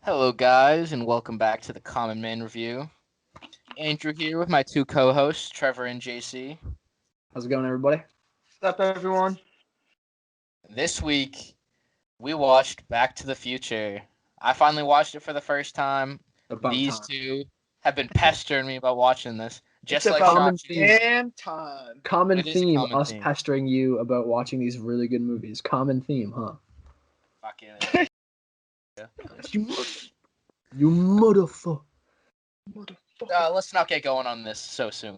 Hello, guys, and welcome back to the Common Man Review. Andrew here with my two co-hosts, Trevor and JC. How's it going, everybody? What's up, everyone? This week, we watched Back to the Future. I finally watched it for the first time. About These time. two have been pestering me about watching this, just It's like about common Shashi. theme. damn time. Common It is a theme, common us theme. pestering you about watching these really good movies. Common theme, huh? Fucking You motherfucker. let's not get going on this so soon.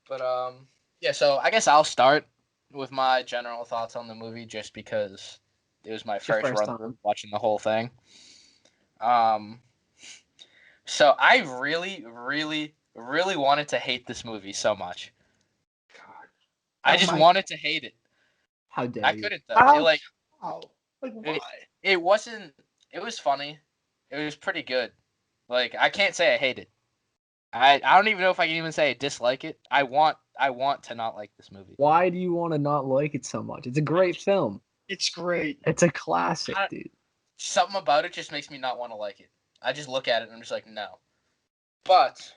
But yeah. So I guess I'll start with my general thoughts on the movie, just because it was my It's your first first run time. watching the whole thing. So I really wanted to hate this movie so much. I just wanted to hate it. How dare I you? couldn't though. How? Like, It- why? It wasn't. It was funny. It was pretty good. Like, I can't say I hate it. I don't even know if I can even say I dislike it. I want to not like this movie. Why do you want to not like it so much? It's a great film. It's great. It's a classic, I- dude. Something about it just makes me not want to like it. I just look at it and I'm just like, no. But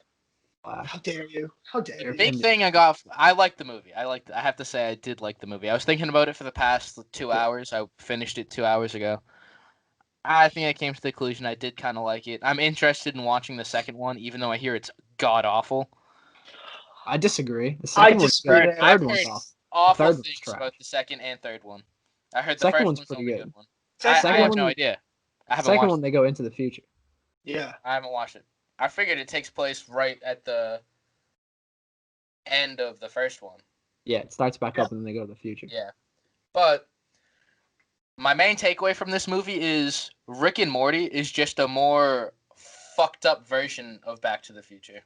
Wow. How dare you? How dare the you? big thing I liked the movie. I have to say I did like the movie. I was thinking about it for the past 2 hours. I finished it 2 hours ago. I think I came to the conclusion I did kind of like it. I'm interested in watching the second one, even though I hear it's god awful. I disagree. The I second one's disagree good. there. The I've third one's heard off. awful Third one's things trash. about the second and third one. I heard the Second first one's one's the pretty only good. good one. I Second have one- no idea. I haven't Second watched one, they go into the future. Yeah. I haven't watched it. I figured it takes place right at the end of the first one. Yeah, it starts back Yeah. up and then they go to the future. Yeah. But my main takeaway from this movie is Rick and Morty is just a more fucked up version of Back to the Future.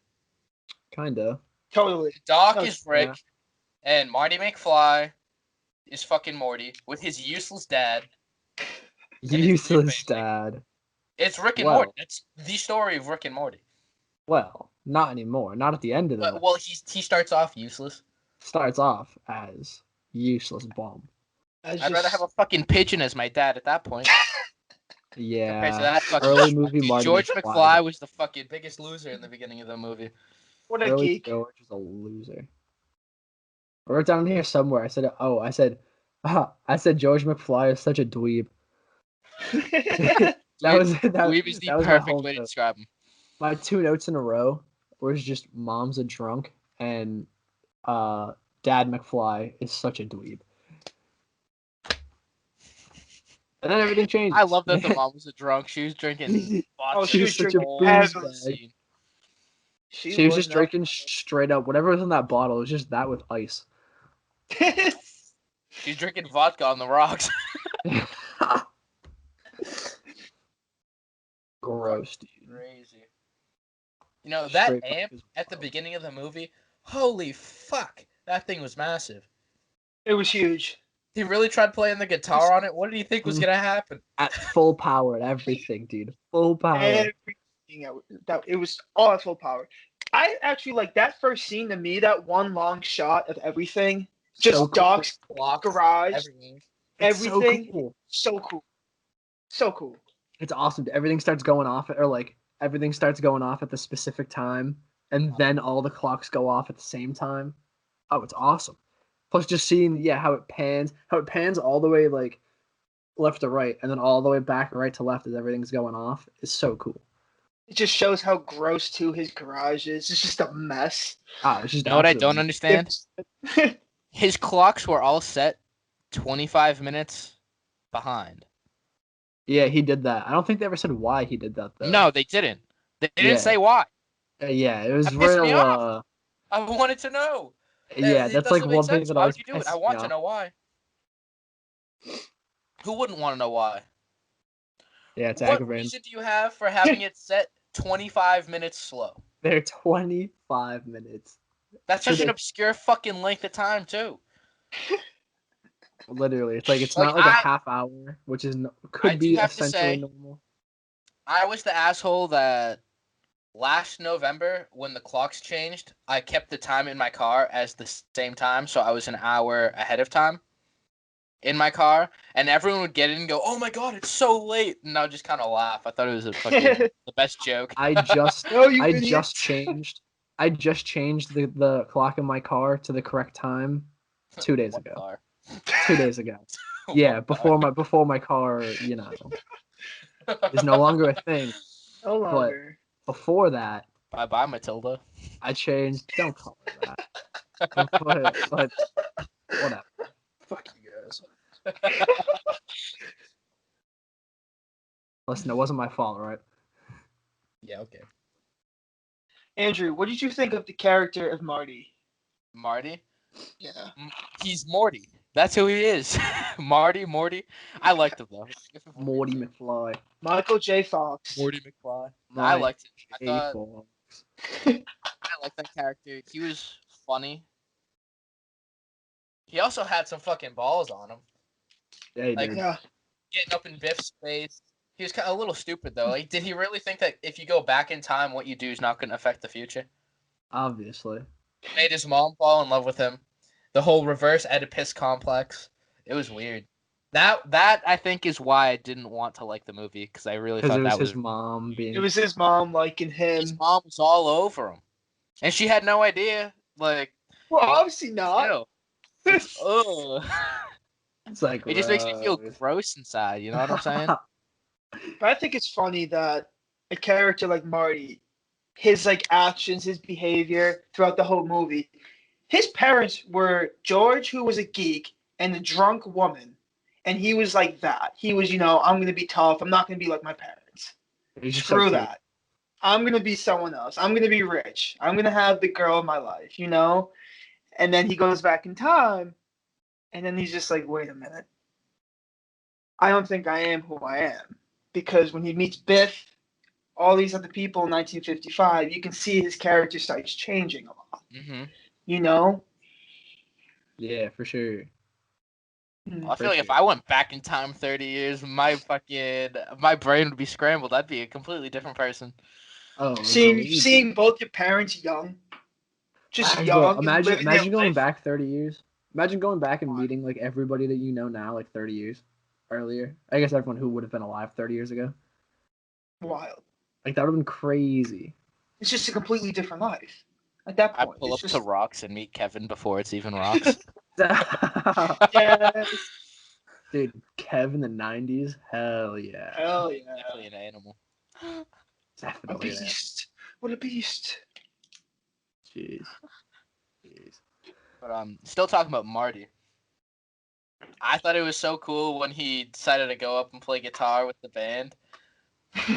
Kinda. Totally. Doc No, is Rick, and Marty McFly is fucking Morty with his useless dad. it's weird Useless family. dad. It's Rick and Well. Morty. That's the story of Rick and Morty. Well, not anymore. Not at the end of the Well, he starts off useless. Starts off as useless bomb. I'd rather have a fucking pigeon as my dad at that point. Compared to Yeah. that fucking Early movie dude, Marty George McFly. McFly was the fucking biggest loser in the beginning of the movie. What a Early geek. George was a loser. I wrote down here somewhere. I said George McFly is such a dweeb. That was Dweeb is the that was my perfect whole way to note. describe him. My 2 notes in a row was just mom's a drunk and Dad McFly is such a dweeb. And then everything changes. I love that the mom was a drunk. She was drinking vodka. Oh, she was such a drinking booze heavily. bag. She She was was just drinking straight up whatever was in that bottle. It was just that with ice. She's drinking vodka on the rocks. Gross, dude. Crazy. You know, that Straight amp vodka's at the wild. beginning of the movie, holy fuck. That thing was massive. It was huge. He really tried playing the guitar on it. What did he think was gonna happen? At full power and everything, dude. Full power. Everything that it was all at full power. I actually like that first scene to me. That one long shot of everything, just So cool. Doc's Clocks, garage, everything. It's everything. so cool. So cool. So cool. It's awesome. Everything starts going off, or like everything starts going off at the specific time, and then all the clocks go off at the same time. Oh, it's awesome. Plus, just seeing how it pans all the way like left to right, and then all the way back right to left as everything's going off is so cool. It just shows how gross too his garage is. It's just a mess. It's just You know what I don't absolutely- understand? His clocks were all set 25 minutes behind. Yeah, he did that. I don't think they ever said why he did that though. No, they didn't. They didn't Yeah. say why. Yeah, it was That pissed me real. off. I wanted to know. Yeah, It that's like doesn't make one thing sense. that Why always would you do it? I pisses me want to off. know why. Who wouldn't want to know why? Yeah, it's What aggravating. reason do you have for having it set 25 minutes slow? They're 25 minutes. That's So such an they- obscure fucking length of time, too. Literally, it's like it's Like, not like a I- half hour, which is I could do be have to essentially say- normal. I was the asshole that last November, when the clocks changed, I kept the time in my car as the same time, so I was an hour ahead of time. in my car, and everyone would get in and go, "Oh my god, it's so late!" And I would just kind of laugh. I thought it was the best joke. I just No, you I idiot. just changed the clock in my car to the correct time 2 days What ago. car? 2 days ago. What Yeah, car? before my car, is no longer a thing. No longer. Before that, Bye bye, Matilda. I changed. Don't call her that. But whatever. Fuck you guys. Listen, it wasn't my fault, right? Yeah, okay. Andrew, what did you think of the character of Marty? Marty? Yeah. He's Morty. That's who he is. Morty. I liked him though. Morty McFly. Michael J. Fox. Morty McFly. I My liked it. I thought Fox. I liked that character. He was funny. He also had some fucking balls on him. Yeah, he Like, did. Yeah. getting up in Biff's face. He was kind of a little stupid though. Like, did he really think that if you go back in time, what you do is not going to affect the future? Obviously. Made his mom fall in love with him. The whole reverse Oedipus complex. It was weird. That I think is why I didn't want to like the movie, because I really Because thought it was that was his mom being. It was his mom liking his him. mom was all over him, and she had no idea. Like, Well, obviously not. still, ugh. It's like It just makes me feel gross. gross inside. You know what I'm saying? But I think it's funny that a character like Marty, his like actions, his behavior throughout the whole movie, his parents were George, who was a geek, and a drunk woman. And he was like that. He was, I'm gonna be tough. I'm not gonna be like my parents. He's just Screw so that. I'm gonna be someone else. I'm gonna be rich. I'm gonna have the girl of my life, And then he goes back in time, and then he's just like, wait a minute. I don't think I am who I am. Because when he meets Biff, all these other people in 1955, you can see his character starts changing a lot. Mm-hmm. You know? Yeah, for sure. Well, I feel like if I went back in time 30 years, my brain would be scrambled. I'd be a completely different person. Oh, Seeing both your parents young, just young, and living their imagine going life. back 30 years. Imagine going back and meeting like everybody that you know now, like 30 years earlier. I guess everyone who would have been alive 30 years ago. Wild. Like that would have been crazy. It's just a completely different life at that I point. pull up It's to just Rocks and meet Kevin before it's even Rocks. yes, Dude, Kev in the 90s? Hell yeah. hell yeah, Definitely an animal. a Definitely that. beast. What a beast. Jeez. But still talking about Marty. I thought it was so cool when he decided to go up and play guitar with the band.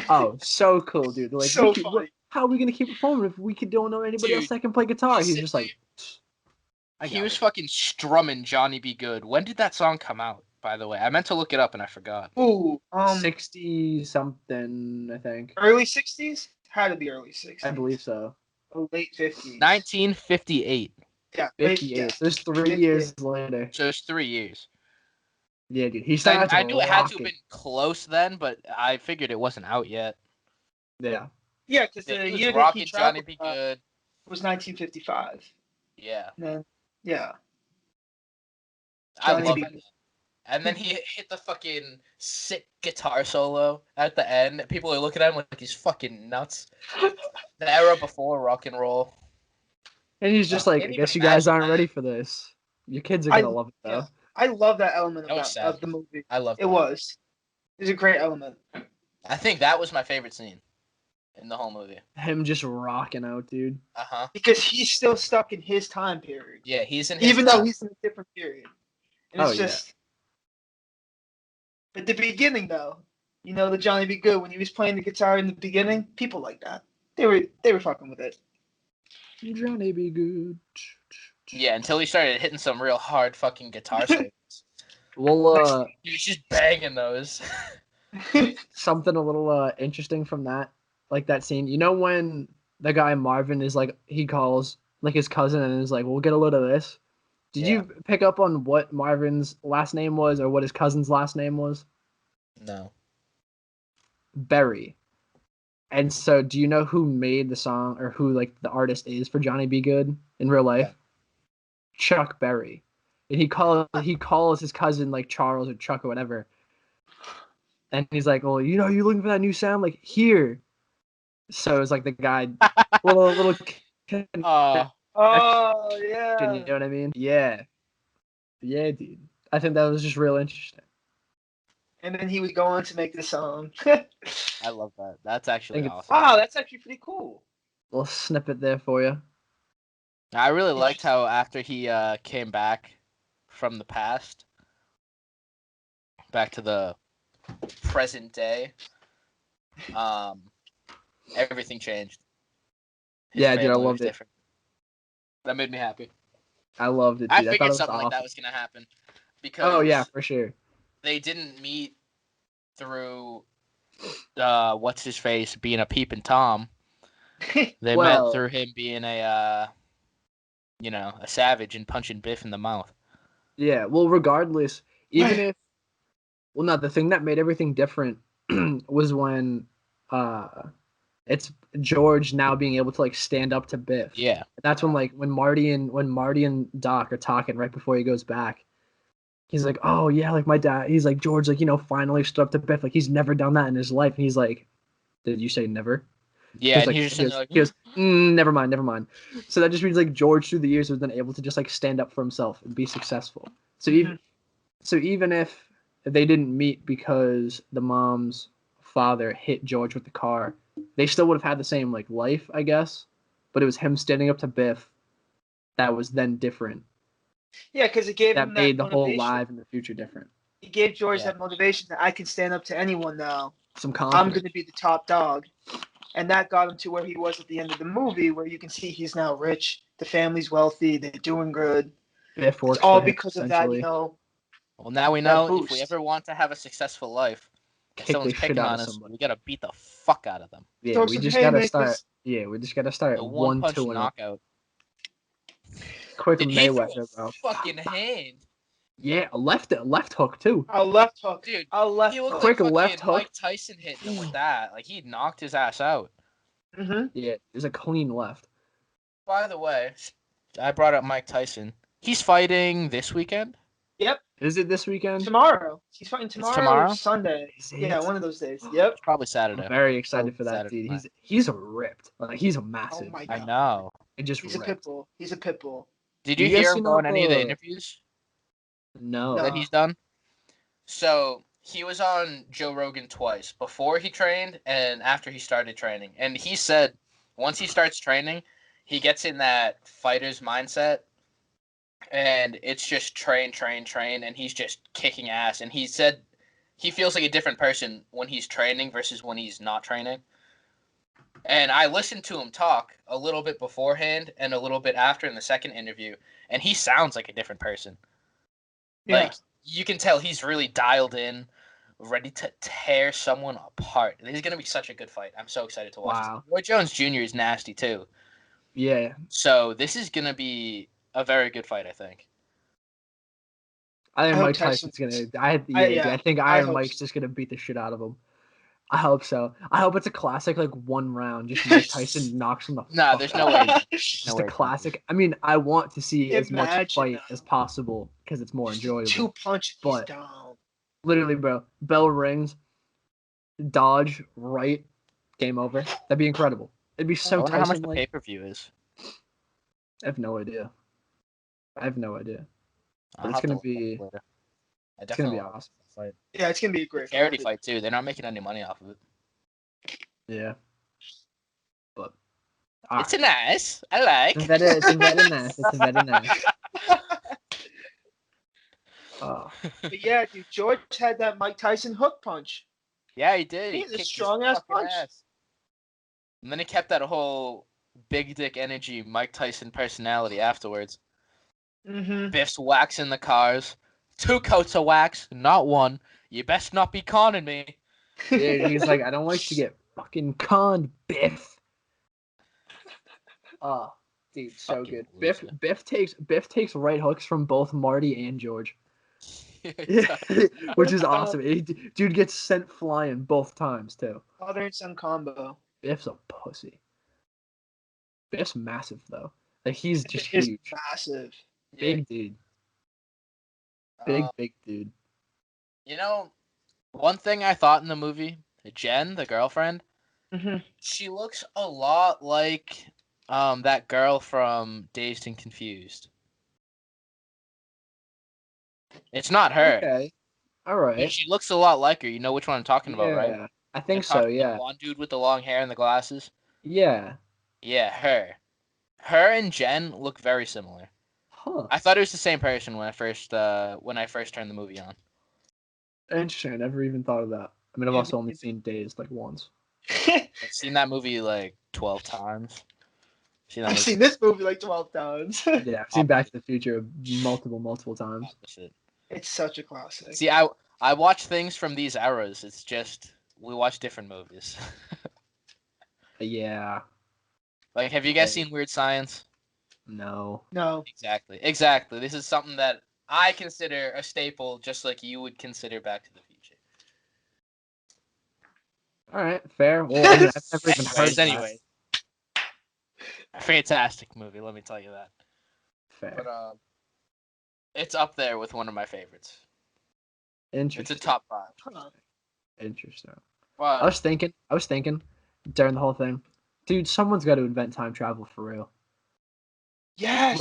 Oh, so cool, dude. They're like, So funny. how are we gonna keep performing if we don't know anybody else that can play guitar? He's just like, He was fucking strumming Johnny Be Good. When did that song come out, by the way? I meant to look it up and I forgot. Ooh, 60 something, I think. early 60s? Had to be early 60s. I believe so. Or late 50s. 1958. Yeah, 58. yeah. So it's 3 years later. So it's 3 years. Yeah, dude. He started I knew it had to have rocking. been close then, but I figured it wasn't out yet. Yeah. Yeah, because He the was year that rocking he Johnny traveled Be Good. was 1955. Yeah. And then, yeah. I Johnny love B. it. And then he hit the fucking sick guitar solo at the end. People are looking at him like he's fucking nuts. The era before rock and roll. And he's just like, I Can't guess even you guys imagine aren't that. ready for this. Your kids are gonna love it though. Yeah. I love that element That was of sad. the movie. I love It that. was. It was a great element. I think that was my favorite scene in the whole movie. Him just rocking out, dude. Uh-huh. Because he's still stuck in his time period. Yeah, he's in his Even though time. he's in a different period. And Oh, it's yeah. just. But the beginning, though, the Johnny Be Good, when he was playing the guitar in the beginning, people like that. They were fucking with it. Johnny Be Good. Yeah, until he started hitting some real hard fucking guitar solos. Well, He was just banging those. something a little interesting from that, like that scene. You know when the guy Marvin is like, he calls like his cousin and is like, "We'll get a load of this." Did Yeah. you pick up on what Marvin's last name was or what his cousin's last name was? No. Berry. And so, do you know who made the song or who like the artist is for Johnny Be Good in real life? Yeah. Chuck Berry. And he calls his cousin like Charles or Chuck or whatever. And he's like, "Well, you looking for that new sound? Like here." So it's like the guy, little connection, Oh, Oh you yeah. know what I mean? Yeah, yeah, dude. I think that was just real interesting. And then he would go on to make the song. I love that. That's I actually think it's awesome. Wow, that's actually pretty cool. a little snippet there for you. I really liked how after he came back from the past, back to the present day, um, everything changed. His Yeah, dude, I family was loved it. different. That made me happy. I loved it, I dude. I thought figured it was something like that awesome. was gonna happen Oh yeah, because for sure. they didn't meet through what's his face being a peeping tom. They met Well, through him being a a savage and punching Biff in the mouth. yeah. Well, regardless, even if not the thing that made everything different was when it's George now being able to like stand up to Biff. Yeah. That's when Marty and Doc are talking right before he goes back. He's like, "Oh yeah, like my dad." He's like, "George, like finally stood up to Biff. Like he's never done that in his life." And he's like, "Did you say never?" Yeah, and Like, he's just sitting there like, he goes, never mind, never mind. So that just means like George through the years has been able to just like stand up for himself and be successful. So even if they didn't meet because the mom's father hit George with the car, they still would have had the same like life, I guess. But it was him standing up to Biff that was then different. Yeah, because it gave him That that made the whole motivation. live in the future different. It gave George Yeah. that motivation that I can stand up to anyone now. Some I'm confidence. going to be the top dog. And that got him to where he was at the end of the movie, where you can see he's now rich, the family's wealthy, they're doing good. Biff works It's all for him, because of that, well, now we that know if we boost. ever want to have a successful life, if kick the someone's shit picking out on of us, somebody. we gotta beat the fuck out of them. Yeah, Throw we some just gotta start. haymakers. Yeah, we just gotta start The one punch 1-2 knockout. quick Dude, he threw a Mayweather, bro. fucking hand. Yeah, a left hook too. A left hook. Dude, A left he looked hook. Quick like left fucking hook. Mike Tyson hitting him with that. Like he knocked his ass out. Mm-hmm. Yeah, there's a clean left. By the way, I brought up Mike Tyson. He's fighting this weekend. Yep. Is it this weekend? Tomorrow. He's fighting It's tomorrow or tomorrow? Sunday. Is Yeah, it? one of those days. Yep. It's probably I'm Saturday. very excited Probably for that Saturday dude. night. He's ripped. Like he's a Oh massive. my I god. know. And just He's a ripped. pit bull. He's a pit bull. Did You you guys hear him seen go all on any of the the- interviews No. that he's done? So he was on Joe Rogan twice, before he trained and after he started training. And he said once he starts training, he gets in that fighter's mindset and it's just train, train, train, and he's just kicking ass. And he said he feels like a different person when he's training versus when he's not training. And I listened to him talk a little bit beforehand and a little bit after in the second interview, and he sounds like a different person. Yeah. Like, you can tell he's really dialed in, ready to tear someone apart. This is going to be such a good fight. I'm so excited to watch Wow. this. Roy Jones Jr. is nasty, too. Yeah. So this is going to be a very good fight, I think. I think I hope Mike Tyson's Tyson- gonna. I think I Iron hope Mike's so. just gonna beat the shit out of him. I hope so. I hope it's a classic, like one round. Just Mike Tyson knocks him the Nah, fuck there's out. no way. Just a classic. I mean, I want to see as much Imagine fight that. as possible because it's more Just enjoyable. 2 punches, he's But- down. Literally, bro. Bell rings, dodge, right, game over. That'd be incredible. It'd be I so wonder how much the Tyson-like. pay-per-view is. I have no idea. But I'll it's have to gonna look be. up later. I It's gonna be definitely want awesome. to fight. Yeah, it's gonna be a great Charity fight. fight, too. They're not making any money off of it. Yeah. But It's a nice. I like. It's very nice. It's very nice. Oh. But yeah, dude, George had that Mike Tyson hook punch. Yeah, he did. He He has a kicked his strong-ass fucking punch. ass. And then he kept that whole big dick energy, Mike Tyson personality afterwards. Mm-hmm. Biff's waxing the cars. 2 coats of wax, not 1. You best not be conning me. Yeah, he's like, I don't like to get fucking conned, Biff. Oh, dude, so Fucking good. loser. Biff takes right hooks from both Marty and George. He does. Which is awesome. Dude gets sent flying both times too. Father and son combo. Biff's a pussy. Biff's massive though. Like he's just It's huge. massive. Yeah, Big dude. Uh, Big dude. you know, one thing I thought in the movie, Jen, the girlfriend, Hmm. she looks a lot like that girl from Dazed and Confused. It's not her, Okay. All but right. she looks a lot like her. You know which one I'm talking about, right? Yeah. I I'm think so. talking the Yeah. blonde dude with the long hair and the glasses. Yeah. Yeah, her. Her and Jen look very similar. Huh. I thought it was the same person when I first turned the movie on. Interesting. I never even thought of that. I mean, I've Yeah, also only seen Dazed like once. I've seen that movie like 12 times. Seen that I've movie seen this movie like 12 times. Yeah, I've seen Back to opposite. the Future multiple times. Opposite. It's such a classic. See, I watch things from these eras. It's just we watch different movies. Yeah. Like, have you guys Hey, seen Weird Science? no. No. Exactly. Exactly. This is something that I consider a staple, just like you would consider Back to the Future. All right. Fair. Well, I mean, I've never even heard of Anyways, a fantastic movie. Let me tell you that. that. But Fair. it's up there with one of my favorites. It's a Interesting. top five. Huh. Interesting. I But was thinking during the whole thing, dude, someone's got to invent time travel for real. Yes.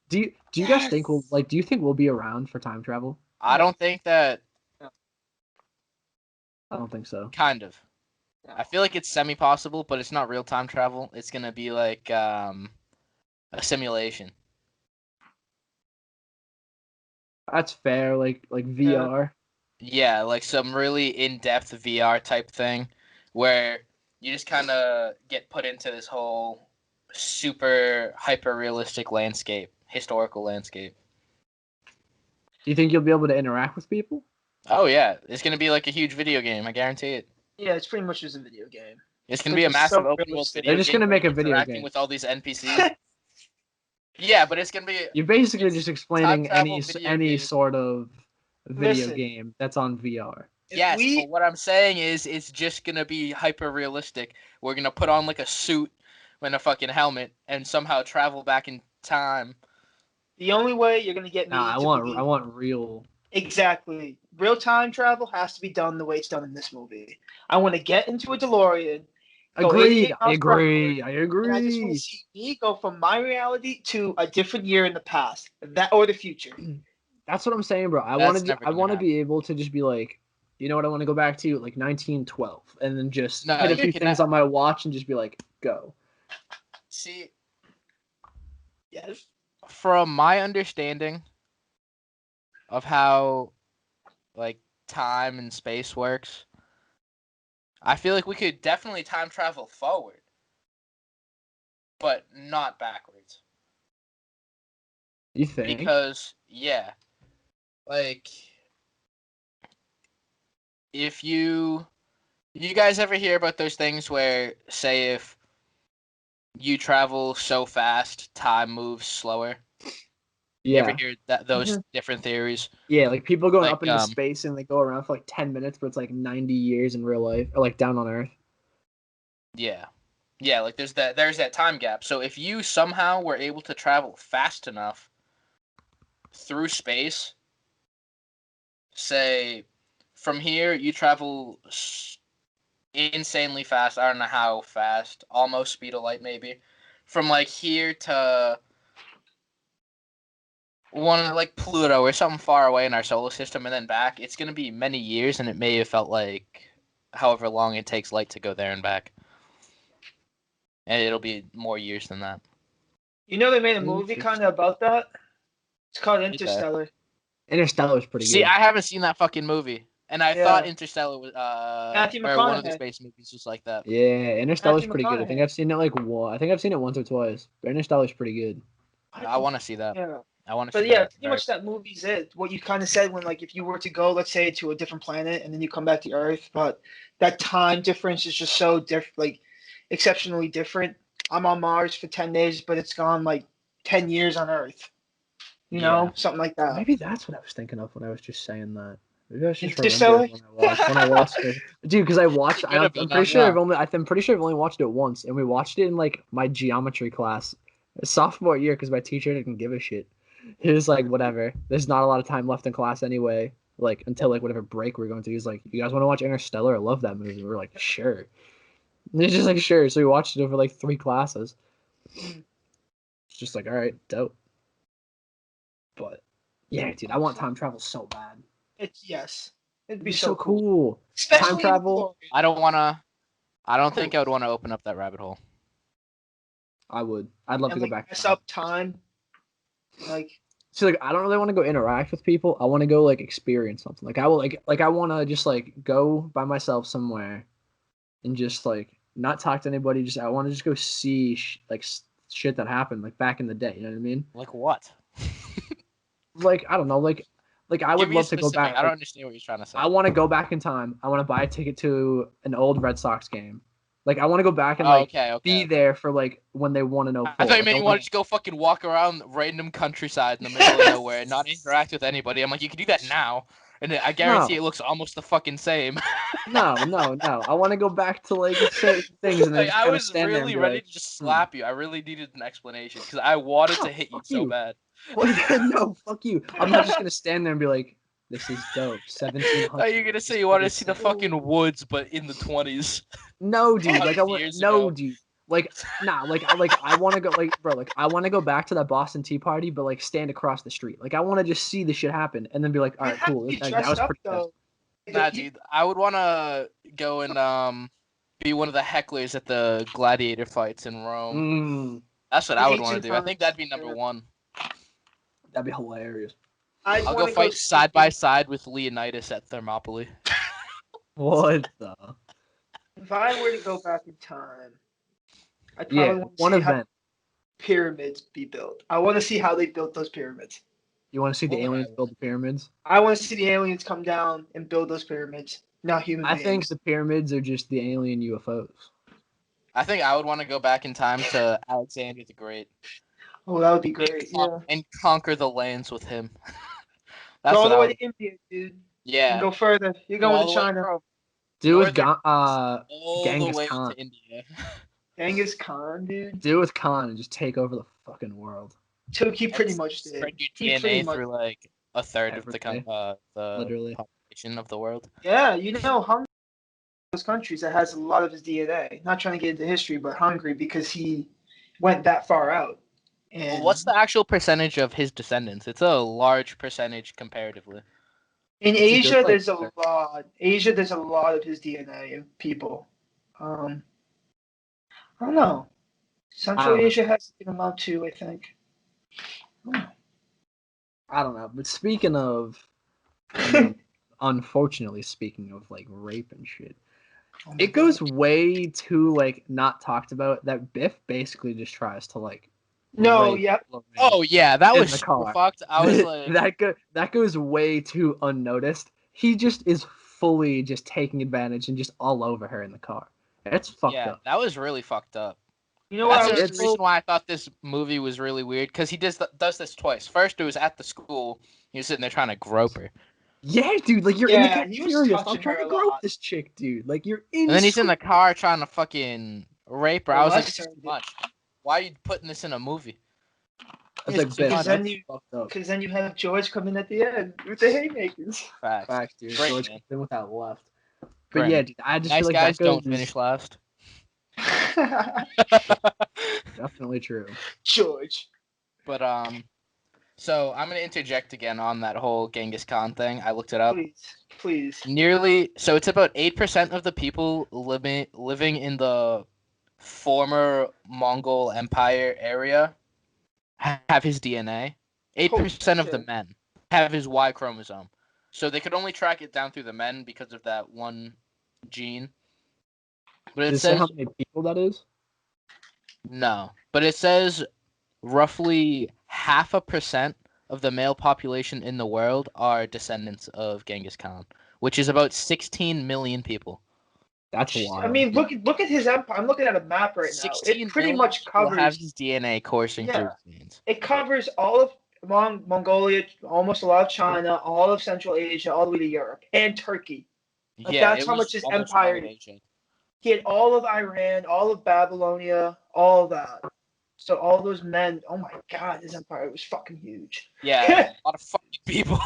Do you guys think do you think we'll be around for time travel? I No. don't think that. I don't think so. Kind of. No. I feel like it's semi-possible, but it's not real time travel. It's gonna be like a simulation. That's fair. Like Yeah. VR. Yeah, like some really in-depth VR type thing, where you just kind of get put into this whole super hyper-realistic landscape, historical landscape. Do you think you'll be able to interact with people? Oh yeah, it's gonna be like a huge video game. I guarantee it. Yeah, it's pretty much just a video game. It's gonna But be a just massive so open world realistic. They're video just game gonna where make a you're video interacting game. with all these NPCs. Yeah, but it's gonna be You're basically it's just time explaining travel video any game. sort of video Listen, game that's on VR. if Yes, but we what I'm saying is it's just gonna be hyper realistic. We're gonna put on like a suit and a fucking helmet and somehow travel back in time. the only way you're gonna get Nah, me I to want believe real. exactly real time travel has to be done the way it's done in this movie. I want to get into a DeLorean, go Agreed. 88 I miles per hour, agree. I and I just want to agree. see me go from my reality to a different year in the past, that or the future. That's what I'm saying, bro. That's never I gonna want to happen. be able to just be like, you know what, I want to go back to like 1912 and then just No, hit a you few can things on my watch and just be like, go. see Yes. from my understanding of how like time and space works. I feel like we could definitely time travel forward, but not backwards. You think? Because yeah, like if you guys ever hear about those things where say if you travel so fast, time moves slower? You ever Yeah. hear that those Mhm. different theories? Yeah, like people going Like up into space and they go around for like 10 minutes, but it's like 90 years in real life or like down on Earth. yeah. Yeah, like there's that time gap. So if you somehow were able to travel fast enough through space, say from here you travel insanely fast. I don't know how fast, almost speed of light maybe. From like here to one like Pluto or something far away in our solar system and then back, it's gonna be many years, and it may have felt like however long it takes light to go there and back, and it'll be more years than that. You know they made a movie kind of about that. It's called Okay. Interstellar. Interstellar's pretty See, good. I haven't seen that fucking movie, and I thought Yeah. Interstellar was Matthew or one of the McConaughey. space movies was like that. Yeah, Interstellar's Matthew pretty good. I think McConaughey. I've seen it like one. I think I've seen it once or twice. But Interstellar's pretty good. I want to see that. Yeah. I want to But see yeah, that pretty very. much that movie's it. What you kind of said when, like, if you were to go, let's say, to a different planet and then you come back to Earth, but that time difference is just so different, like, exceptionally different. I'm on Mars for 10 days, but it's gone like 10 years on Earth. You Yeah. know, something like that. Maybe that's what I was thinking of when I was just saying that. Maybe I was just Interstellar? remembering when I watched it, dude. Because I watched. Could have I'm been. pretty I'm sure young. I'm pretty sure I've only watched it once, and we watched it in like my geometry class, sophomore year, because my teacher didn't give a shit. He was like, whatever. There's not a lot of time left in class anyway. Like until like whatever break we're going to. He's like, you guys want to watch Interstellar? I love that movie. We're like, sure. And he's just like, sure. So we watched it over like 3 classes. It's just like, all right, dope. But yeah, dude, I want time travel so bad. Yes. It'd It'd be be so so cool. Especially Time in travel. Florida. I don't think I would want to open up that rabbit hole. I would. I'd love And to go like back. mess up time. Like See, like I don't really want to go interact with people. I want to go like experience something. Like I will like I want to just like go by myself somewhere and just like not talk to anybody. Just I want to just go see shit that happened like back in the day. You know what I mean? Like what? Like I don't know. Like I Give would me a love to go specific. back. I don't Like, understand what you're trying to say. I want to go back in time. I want to buy a ticket to an old Red Sox game. Like I want to go back and Oh, like okay. be there for like when they won in I 04. thought you Like, meant you wanted to go fucking walk around random countryside in the middle of nowhere and not interact with anybody. I'm like, you can do that now, and I guarantee it looks almost the fucking same. No. I want to go back to like certain things and then Like, just I kind of was stand there and really be ready like, to just slap you. I really needed an explanation because I wanted to hit you fuck so you. bad. What? No, fuck you. I'm not just gonna stand there and be like, this is dope. 1700. Are you gonna say you wanted to see the fucking woods, but in the 20s? No, dude. Like I 100 want. years No, ago. dude. Like nah. Like I want to go. Like bro. Like I want to go back to that Boston Tea Party, but like stand across the street. Like I want to just see the shit happen and then be like, all you right, have cool. to be That dressed was up pretty good. though. Nah, dude. I would want to go and be one of the hecklers at the gladiator fights in Rome. That's what The I would want ancient to do. I think that'd be times, number yeah. one. That'd be hilarious. I'd I'll want go to go fight side by side with Leonidas at Thermopylae. What the? If I were to go back in time, I'd Yeah, probably want to one see how event. pyramids be built. I want to see how they built those pyramids. You want to see the What would I aliens build the pyramids? I want to see the aliens come down and build those pyramids, not human I beings. think the pyramids are just the alien UFOs. I think I would want to go back in time to Alexander the Great Oh, that would be great. Yeah. and conquer the lands with him. Go That's all what the I way would. to India, dude. Yeah. And go further. You're Go going all to the way China. from Do with northern all the Genghis way Khan. to India. Genghis Khan, dude. Do with Khan and just take over the fucking world. So he pretty And much did. spread your He pretty DNA much. through like a third of Everything. the Literally. population of the world. Yeah, you know, Hungary is one of those countries that has a lot of his DNA. Not trying to get into history, but Hungary because he went that far out. Well, And what's the actual percentage of his descendants? It's a large percentage comparatively. in It's a Asia, good, there's a like, lot. Asia, there's a lot of his DNA in people. I don't know. Central don't know. Asia has a good amount too, I think. I don't know. But speaking of, you know, unfortunately, speaking of like rape and shit, Oh my it goes God. way too like not talked about. That Biff basically just tries to like. No, rape yep. Lorraine Oh yeah, that in was the super car. fucked. I was like, that goes way too unnoticed. He just is fully just taking advantage and just all over her in the car. It's fucked yeah, up. that was really fucked up. You know what That's I was the It's- reason why I thought this movie was really weird because he does this twice. First, it was at the school. He was sitting there trying to grope her, Yeah, dude, like you're in the Yeah, he was cafeteria. Stop touching trying her to a grope lot. this chick, dude. Like you're in. and then he's in the school. car trying to fucking rape her. I was like, Molest this her, is too much. Why are you putting this in a movie? I was like, It's bitch, too Because much. then that's you, fucked up. because then you have George come in at the end with the haymakers. Facts. Facts, dude. Great, George man. comes in with that left. But Great. yeah, dude, I just Nice feel like guys that don't goes finish last. definitely true. George. But so I'm gonna interject again on that whole Genghis Khan thing. I looked it up. Please. So it's about 8% of the people living in the former Mongol Empire area have his DNA. 8% of the shit. men have his Y chromosome. So they could only track it down through the men because of that one gene. But it Does it say says how many people that is? no. But it says roughly 0.5% of the male population in the world are descendants of Genghis Khan, which is about 16 million people. That's wild. I mean, look at his empire. I'm looking at a map right now. 16 It pretty million much people have covers. his DNA coursing through Yeah. his veins. It covers all of Mongolia, almost a lot of China, all of Central Asia, all the way to Europe and Turkey. Like, Yeah, that's it how was much his almost empire. all of Asia. He had all of Iran, all of Babylonia, all of that. So all those men, oh my god, his empire was fucking huge. Yeah, a lot of fucking people.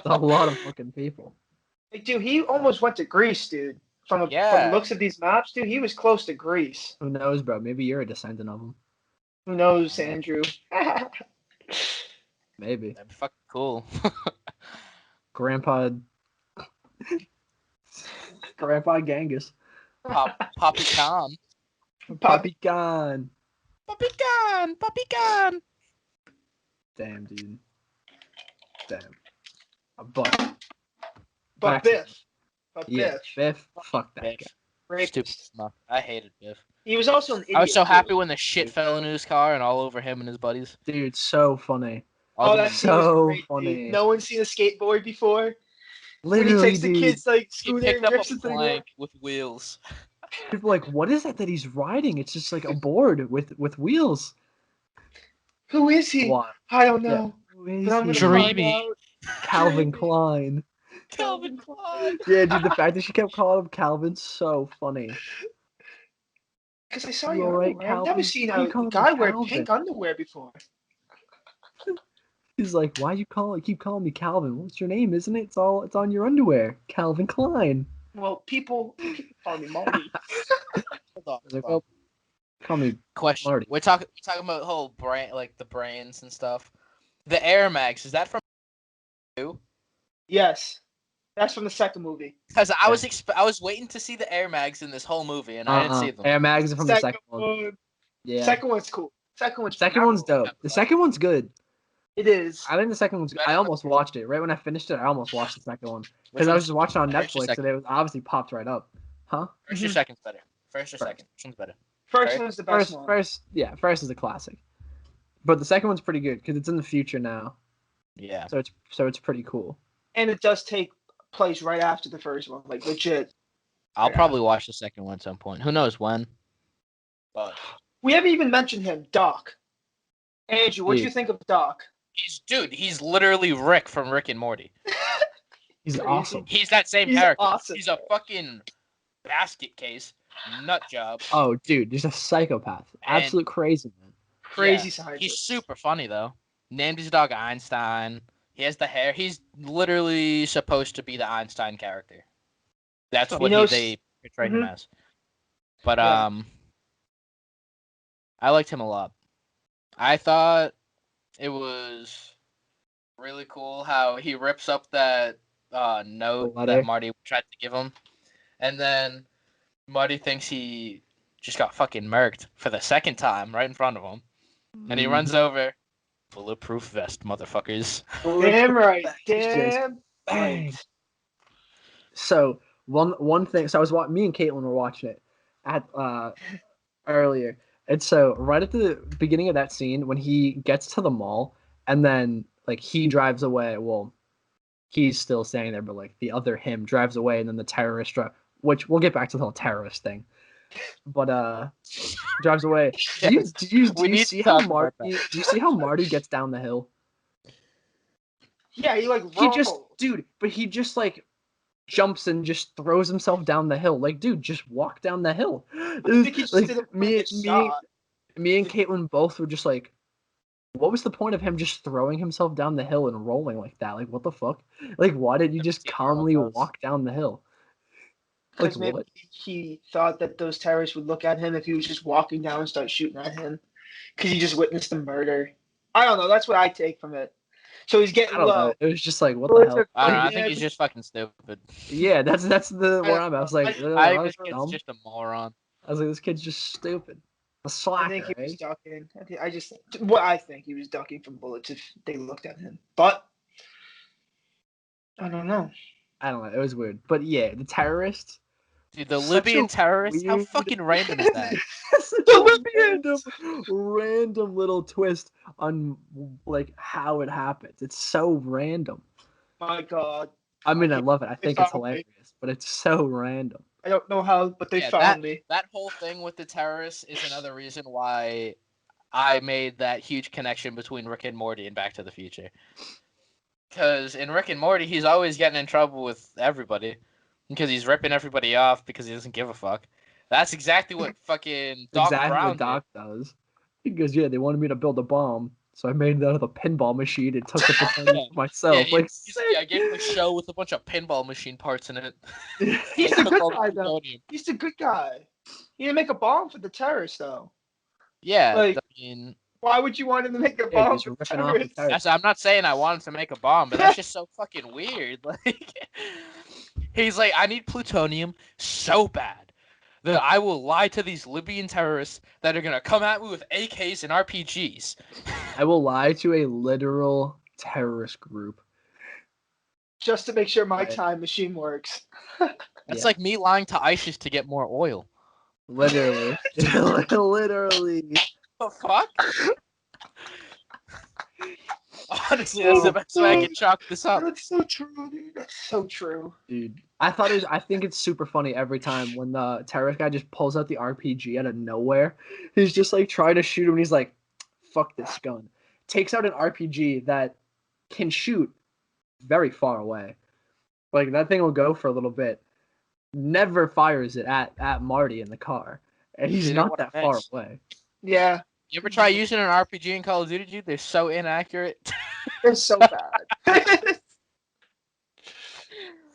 A lot of fucking people. Like, dude, he almost went to Greece, dude. From Yeah. looks of these maps, dude, he was close to Greece. Who knows, bro? Maybe you're a descendant of him. Who knows, Andrew? Maybe. That'd be fucking cool. Grandpa Genghis. Poppy Khan. Poppy Khan. Poppy Khan. Poppy Khan. Damn, dude. Damn. But But Biff. But yeah, Biff. Fuck that Biff. guy. Stupid. Rapist. No, I hated Biff. He was also an idiot. I was so too. happy when the shit fell into his car and all over him and his buddies. Dude, so funny. Oh, that scene was so great, funny. dude. No one's seen a skateboard before. Literally, when he takes dude. the kid's like He scooter picked and up rips a the thing plank up. with wheels. People are like, what is that he's riding? It's just like a board with wheels. Who is he? What? I don't know. Who is But I'm gonna he? find Dreamy. out. Calvin Dreamy. Klein. Calvin Klein. Yeah, dude, the fact that she kept calling him Calvin's so funny. Because I saw You your alright, underwear. I've never Calvin? seen Why you a calling guy me wear Calvin? pink underwear before. He's like, why you keep calling me Calvin? What's your name, isn't it? It's on your underwear. Calvin Klein. Well, people call me Marty. Hold on, I was like, hold on. well, call me Question. Marty. We're talking about the whole brain, like the brains and stuff. The Air Max, is that from you? Yes. That's from the second movie. Because I was waiting to see the Air Mags in this whole movie and I didn't see them. Air Mags are from the second one. Yeah. Second one's cool. Second one's dope. The second one's good. It is. I think the second one's good. I almost watched it. Right when I finished it, I almost watched the second one. Because Which I was one's- just watching it on first or Netflix second? and it was obviously popped right up. Huh? First or second's better. First or First. second. Which one's better? First Right? one's the best one. First is a classic. But the second one's pretty good because it's in the future now. Yeah. So it's pretty cool. And it does take place right after the first one. Like, legit. I'll Yeah. probably watch the second one at some point. Who knows when? But We haven't even mentioned him, Doc. Andrew, what do you think of Doc? he's literally Rick from Rick and Morty. He's Crazy. awesome. He's that same He's character. awesome. He's a fucking basket case, nut job. Oh, dude, he's a psychopath. And- Absolute crazy, man. Crazy Yeah. scientist. He's super funny though. Named his dog Einstein. He has the hair. He's literally supposed to be the Einstein character. That's He what knows- they portray him Mhm. as. But Yeah. I liked him a lot. I thought it was really cool how he rips up that note letter. that Marty tried to give him, and then Marty thinks he just got fucking murked for the second time right in front of him, and he runs over. Bulletproof vest, motherfuckers. Damn right. He's just Damn bang. right. So one thing. So me and Caitlin were watching it at earlier, and so right at the beginning of that scene when he gets to the mall, and then like he drives away. Well, he's still standing there, but like the other him drives away, and then the terrorist which we'll get back to the whole terrorist thing. But drives away. Do you see how Marty gets down the hill? Yeah, he like He rolled. but he just like jumps and just throws himself down the hill. Like, dude, just walk down the hill. I think he just did it for me the shot. and Caitlin both were just like, what was the point of him just throwing himself down the hill and rolling like that? Like, what the fuck? Like, why did you just calmly walk down the hill? Like, Because maybe what? he thought that those terrorists would look at him if he was just walking down and start shooting at him. Because he just witnessed the murder. I don't know. That's what I take from it. So he's getting I don't low. know. It was just like, what the hell? I don't know, I Yeah, think he's just fucking stupid. Yeah, that's the where I'm at. I was like, I that think was this kid's dumb. just a moron. I was like, this kid's just stupid. A I slacker, think he eh? was ducking. I think he was ducking from bullets if they looked at him. But I don't know. I don't know. It was weird. But yeah, the terrorists. Dude, the Such Libyan a terrorists? How weird- fucking random is that? Such a random little twist on like how it happens. It's so random. My God. I mean, I love it. I think it's found me. hilarious, but it's so random. I don't know how, but they Yeah, found me. That whole thing with the terrorists is another reason why I made that huge connection between Rick and Morty and Back to the Future. Because in Rick and Morty, he's always getting in trouble with everybody. Because he's ripping everybody off because he doesn't give a fuck. That's exactly what fucking Doc exactly Brown what Doc does. He goes, yeah, they wanted me to build a bomb, so I made it out of a pinball machine and took the plutonium for myself. Yeah, Like, I gave him a show with a bunch of pinball machine parts in it. He's They a took good all the guy, though. plutonium. He's a good guy. He didn't make a bomb for the terrorists, though. Yeah, Like, I mean, why would you want him to make a yeah, bomb he's for ripping off the terrorists? terrorists. I'm not saying I wanted to make a bomb, but that's just so fucking weird. Like, he's like, I need plutonium so bad that I will lie to these Libyan terrorists that are gonna come at me with AKs and RPGs. I will lie to a literal terrorist group. Just to make sure my Right. time machine works. It's Yeah. like me lying to ISIS to get more oil. Literally. Literally. The fuck? Honestly, that's the best way I can chalk this up. That's so true, dude. That's so true. Dude, I think it's super funny every time when the terrorist guy just pulls out the RPG out of nowhere. He's just like trying to shoot him and he's like, fuck this gun. Takes out an RPG that can shoot very far away. Like that thing will go for a little bit. Never fires it at Marty in the car. And he's Dude, not what a that far mess. away. Yeah, You ever try using an RPG in Call of Duty, dude? They're so inaccurate. they're so bad.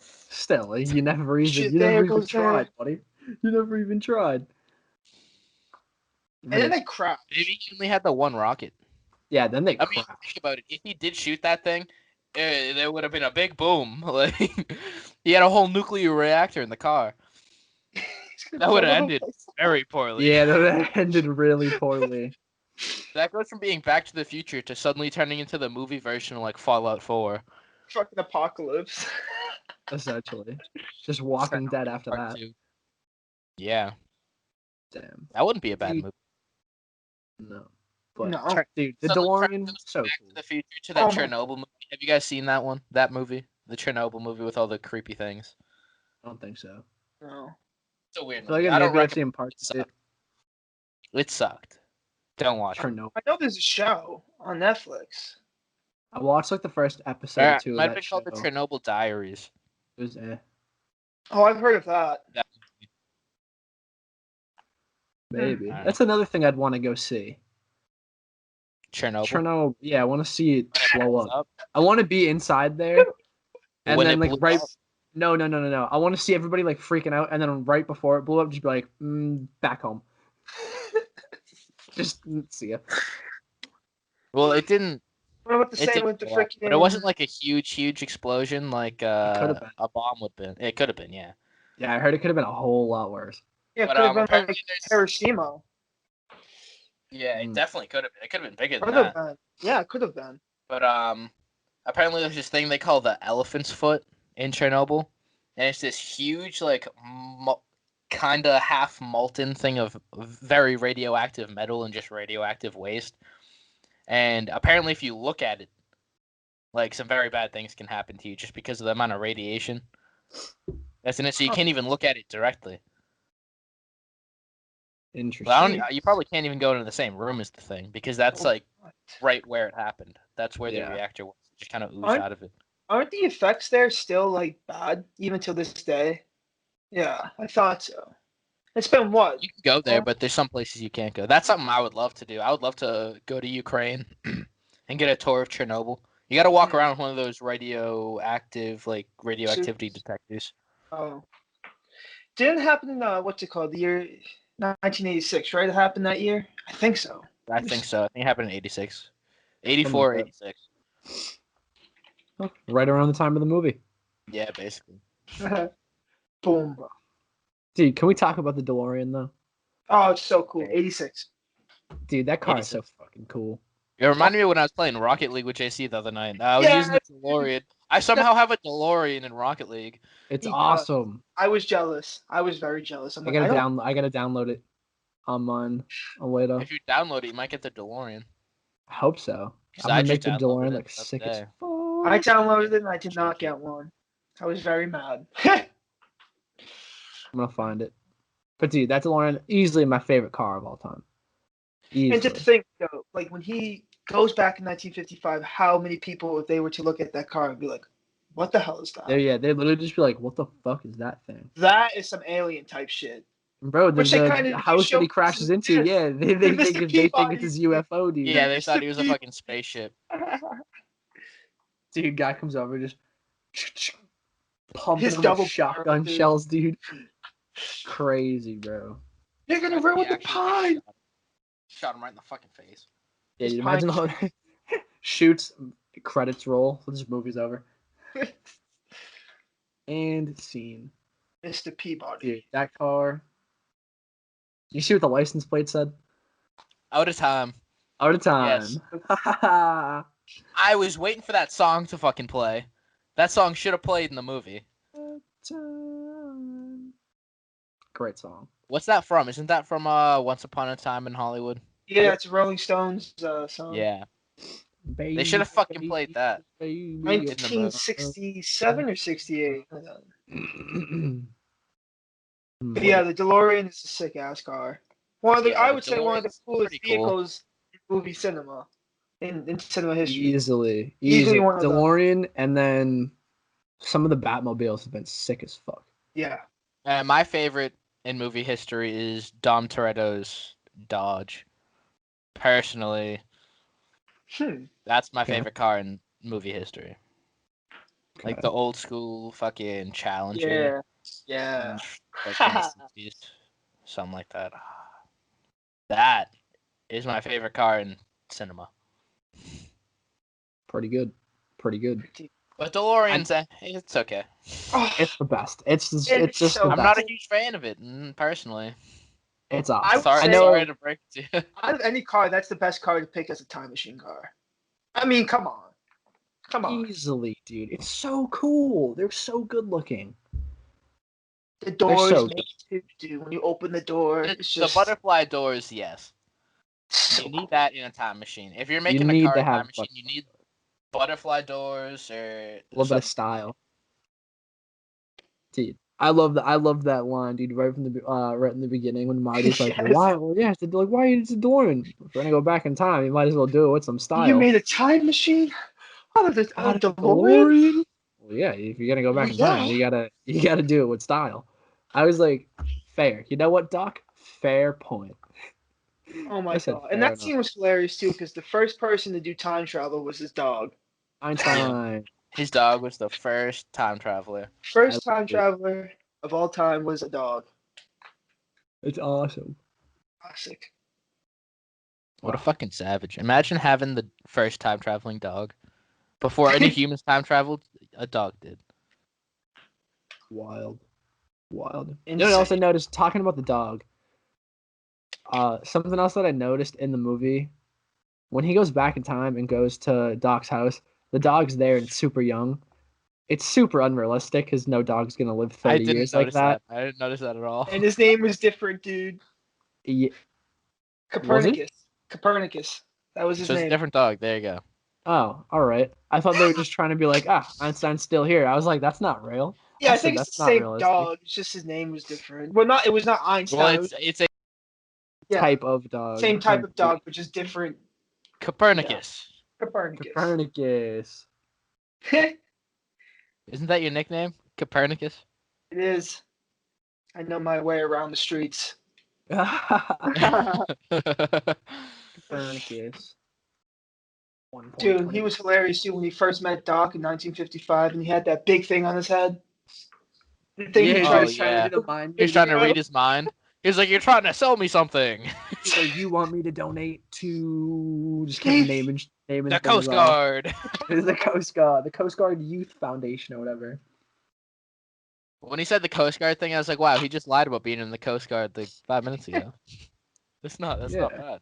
Still, you never even Shit, you never there even goes tried, that. buddy. You never even tried. And then they crash. Maybe he only had the one rocket. Yeah, then they I mean, crash. think about it. If he did shoot that thing, there would have been a big boom. Like, he had a whole nuclear reactor in the car. That would have ended very poorly. Yeah, that ended really poorly. That goes from being Back to the Future to suddenly turning into the movie version of like Fallout 4. Fucking apocalypse. Essentially. Just Walking Dead after Part that. 2. Yeah, Damn. that wouldn't be a bad Dude. movie. No. But No. dude, the Suddenly DeLorean, goes so Back cool. to the Future to that Oh my- Chernobyl movie. Have you guys seen that one? That movie, the Chernobyl movie with all the creepy things. I don't think so. No. It's a I weird feel like movie. I I don't maybe I've recommend seen parts of it. It sucked. Don't watch it. Chernobyl. I know there's a show on Netflix. I watched like the first episode or two of Might have that been show. called the Chernobyl Diaries. It was Oh, I've heard of that. maybe. Alright. That's another thing I'd want to go see. Chernobyl. Chernobyl. Yeah, I want to see it blow What's up. up? I want to be inside there, and When then it like blew right. up. No. I want to see everybody like freaking out, and then right before it blew up, just be like, back home. Just see ya. Well, it didn't. What about the It same didn't with the blow up, freaking? but it wasn't like a huge explosion like could've been. a bomb would have been. It could have been, yeah. Yeah, I heard it could have been a whole lot worse. Yeah, it But, could have been apparently like there's- Hiroshima. Yeah, it Mm. definitely could have been. It could have been bigger than Could have that. been. Yeah, it could have been. But apparently there's this thing they call the elephant's foot in Chernobyl, and it's this huge like kind of half molten thing of very radioactive metal and just radioactive waste. And apparently, if you look at it, like some very bad things can happen to you just because of the amount of radiation that's in it. So you can't even look at it directly. Interesting. Well, you probably can't even go into the same room as the thing because that's like What? right where it happened. That's where the Yeah. reactor was. It just kind of oozed Aren't- out of it. Aren't the effects there still like bad even till this day? Yeah, I thought so. It's been what? You can go there, but there's some places you can't go. That's something I would love to do. I would love to go to Ukraine and get a tour of Chernobyl. You got to walk around with one of those radioactivity detectors. Oh, didn't happen in what's it called? The year 1986, right? It happened that year. I think so. I think so. I think it happened in 86. 84, like that. 86. Right around the time of the movie. Yeah, basically. Boom. Dude, can we talk about the DeLorean though? Oh, it's so cool. 86. Dude, that car is so fucking cool. It reminded me of when I was playing Rocket League with JC the other night. I was Yeah. using the DeLorean. I somehow have a DeLorean in Rocket League. It's He does. awesome. I was jealous. I was very jealous. I'm I like, gotta I don't- I gotta download it on mine later. If you download it, you might get the DeLorean. I hope so. 'Cause I'm I gonna make just the downloaded DeLorean it like the other sick as day. fuck. I downloaded it and I did not get one. I was very mad. I'm gonna find it. But dude, that DeLorean easily my favorite car of all time. Easily. And just think, though, like when he goes back in 1955, how many people, if they were to look at that car, would be like, "What the hell is that?" They literally just be like, "What the fuck is that thing?" That is some alien type shit. Bro, Which they the kind of house that he crashes into, yeah, they Mr. think it's Peabody. his UFO, dude. Yeah, they thought Mr. he was a fucking spaceship. Dude, guy comes over just pumping His him with double shotgun barrel, dude. shells, dude. Crazy, bro. You're gonna He run with the actually pine. shot him right in the fucking face. Yeah, His dude, pine imagine all shoots, credits roll, so this movie's over. And scene. Mr. Peabody. Dude, that car. You see what the license plate said? Out of time. Out of Yes. time. I was waiting for that song to fucking play. That song should have played in the movie. Time. Great song. What's that from? Isn't that from Once Upon a Time in Hollywood? Yeah, it's a Rolling Stones song. Yeah. Baby, They should have fucking played that. baby, the movie. 1967 or 68. Hmm. But yeah, the DeLorean is a sick ass car. One of the, Yeah, I the would say one of the DeLorean's coolest pretty cool. vehicles in movie cinema, in cinema history. Easily Easily one of them. DeLorean, and then some of the Batmobiles have been sick as fuck. Yeah. My favorite in movie history is Dom Toretto's Dodge. Personally, that's my Okay. favorite car in movie history. Like Okay. the old school fucking Challenger. Yeah. Yeah. Like from the 60s. Something like that. That is my favorite car in cinema. Pretty good. But DeLorean's, it's okay. Oh, It's the best. It's just It's the so- I'm best. not a huge fan of it, personally. It's I awesome. would Sorry, I know. sorry to break it to you. out of any car, that's the best car to pick as a time machine car. I mean, come on. Come on. Easily, dude. It's so cool. They're so good looking. The doors so make it, dude. When you open the door, The it's just butterfly doors, yes. so You need cool. that in a time machine. If you're making a need car to a time have machine, you need butterfly doors or A little bit of something. style. Dude, I love that line, dude. Right from the right in the beginning when Marty's like, Yes. "Why? Well, yeah, like, why are you DeLorean? If we're gonna go back in time, you might as well do it with some style." You made a time machine out of the Out of DeLorean? Well, yeah, if you're gonna go back in Yeah. time, you gotta do it with style. I was like, fair. You know what, Doc? Fair point. Oh my I said god. And fair that scene was hilarious too, because the first person to do time travel was his dog. Einstein. His dog was the first time traveler. First I time love it. traveler of all time was a dog. It's awesome. Classic. What a fucking savage. Imagine having the first time traveling dog. Before any humans time traveled, a dog did. Wild. You know Insane. what else I noticed? Talking about the dog. Something else that I noticed in the movie, when he goes back in time and goes to Doc's house, the dog's there and it's super young. It's super unrealistic because no dog's gonna live 30 years like that. I didn't notice that at all. And his name was different, dude. Yeah. Copernicus. Copernicus. That was his So it's a name. different dog. There you go. Oh, all right. I thought they were just trying to be like, Einstein's still here. I was like, that's not real. Yeah, I said think it's that's the not same realistic. dog. It's just his name was different. Well, not. It was not Einstein. Well, It was- it's a yeah, Type of dog. same type of dog, but just different. Copernicus. Copernicus. Copernicus. It Isn't that your nickname? Copernicus? is. I know my way around the streets. Copernicus. Dude, he was hilarious too when he first met Doc in 1955, and he had that big thing on his head. The thing he Yeah, tried dude. to yeah. do the mind He was trying to reading. read his mind. He was like, "You're trying to sell me something." He's like, you want me to donate to just kept naming The things Coast off. Guard. It is the Coast Guard Youth Foundation or whatever. When he said the Coast Guard thing, I was like, "Wow, he just lied about being in the Coast Guard like 5 minutes ago." That's not Yeah. bad.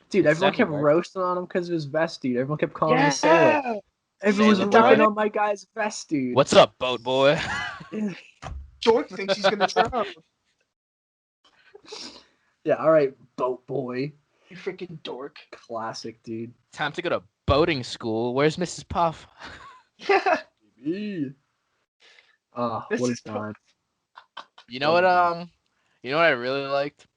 Dude, It's everyone kept semi-work. roasting on him because of his vest, dude. Everyone kept calling him a sailor. Yeah. Everyone's Sailor ripping boy. on my guy's vest, dude. What's up, boat boy? Dork thinks he's gonna drown. Yeah, all right, boat boy. You freaking dork. Classic, dude. Time to go to boating school. Where's Mrs. Puff? Oh, This what a is time. You know what? You know what I really liked?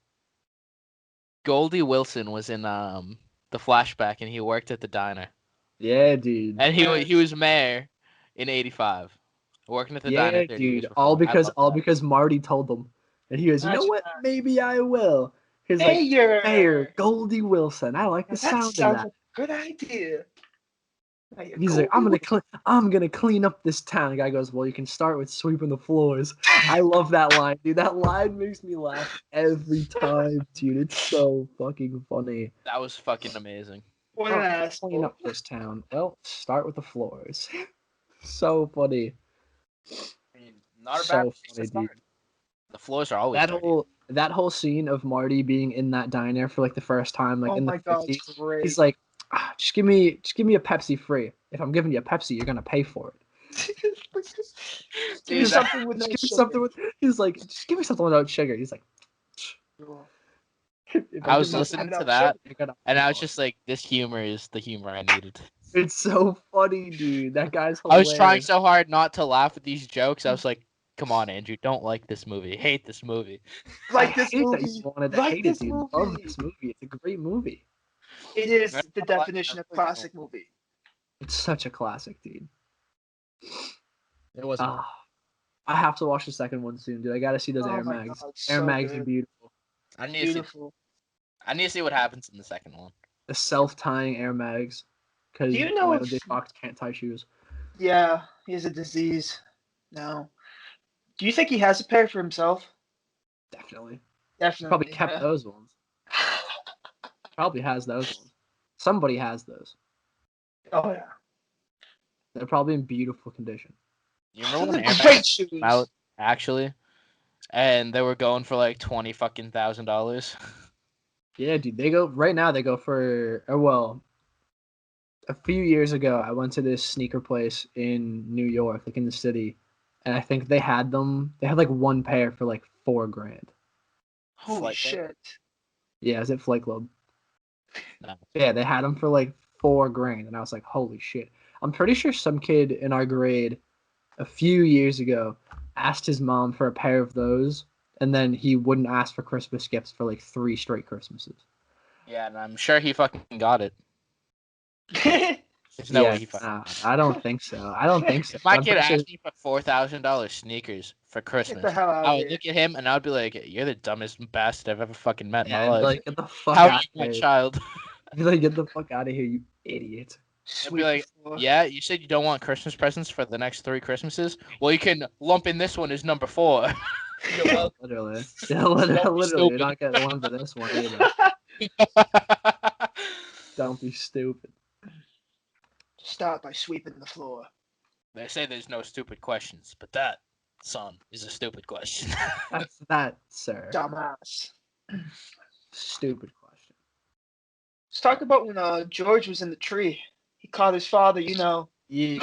Goldie Wilson was in the flashback, and he worked at the diner, Yeah, dude. and he was mayor in '85, working at the diner. Yeah, 30 years dude. before. All I because love all that. because Marty told them. And he goes, you know Imagine what? that. Maybe I will. He's like, Mayor. Mayor Goldie Wilson. I like the That sound of sounds that. like a good idea. Mayor He's like, Goldie I'm gonna clean up this town. The guy goes, well, you can start with sweeping the floors. I love that line, dude. That line makes me laugh every time, dude. It's so fucking funny. That was fucking amazing. What an Oh, asshole. clean up this town. Well, start with the floors. So funny. I mean, not a So bad place to funny, start. dude. The floors are always dirty. That whole scene of Marty being in that diner for like the first time, like Oh in my the god, 50s, it's great. he's like, just give me a Pepsi free. If I'm giving you a Pepsi, you're gonna pay for it. Give me Dude, something with no give me sugar. something with. He's like, just give me something without sugar. He's like, if I was give you listening something to without that, sugar, you're gonna and pay I was for just like, this humor is the humor I needed. it. It's so funny, dude. That guy's I was trying hilarious. so hard not to laugh at these jokes. I was like, come on, Andrew, don't like this movie. Hate this movie. Like I this hate that movie. you wanted to Like hate this it, dude. Love movie. this movie. It's a great movie. It is That's the what I like definition of about it. classic movie. It's such a classic, dude. It was. Ah, I have to watch the second one soon, dude. I gotta see those Oh Air my Mags. God, Air so Mags are good. beautiful. I need to see. Beautiful. I need to see what happens in the second one. The self-tying Air Mags, because Do you know Michael if- J. Fox can't tie shoes. Yeah, he has a disease. No. Do you think he has a pair for himself? Definitely. He Definitely. probably kept those ones. Probably has those ones. Somebody has those. Oh yeah. They're probably in beautiful condition. You remember when Air Great Max shoes. came out actually, and they were going for like $20,000. Yeah, dude. They go right now. They go for well. A few years ago, I went to this sneaker place in New York, like in the city, and I think they had them. They had like one pair for like $4,000. Holy Flight Club? shit. Yeah, is it Flight Club? No. Yeah, they had them for like $4,000, and I was like, holy shit. I'm pretty sure some kid in our grade a few years ago asked his mom for a pair of those, and then he wouldn't ask for Christmas gifts for like 3 straight Christmases. Yeah, and I'm sure he fucking got it. There's no way he fucking. Nah, I don't think so. I don't think so. If my I'm kid pretty sure asked me for $4,000 sneakers for Get Christmas, the hell out I of would here. look at him and I would be like, "You're the dumbest bastard I've ever fucking met in yeah, my I'd be life. like, get the fuck How are out you of my here. child?" I'd be like, get the fuck out of here, you idiot. I'd Sweep be the like, floor. "Yeah, you said you don't want Christmas presents for the next 3 Christmases. Well, you can lump in this one as number 4." Literally. Yeah, literally, you're stupid. not getting one for this one either. Don't be stupid. Start by sweeping the floor. They say there's no stupid questions, but that, son, is a stupid question. That's that, sir. Dumbass. Stupid question. Let's talk about when George was in the tree. He caught his father, you know. Yeah.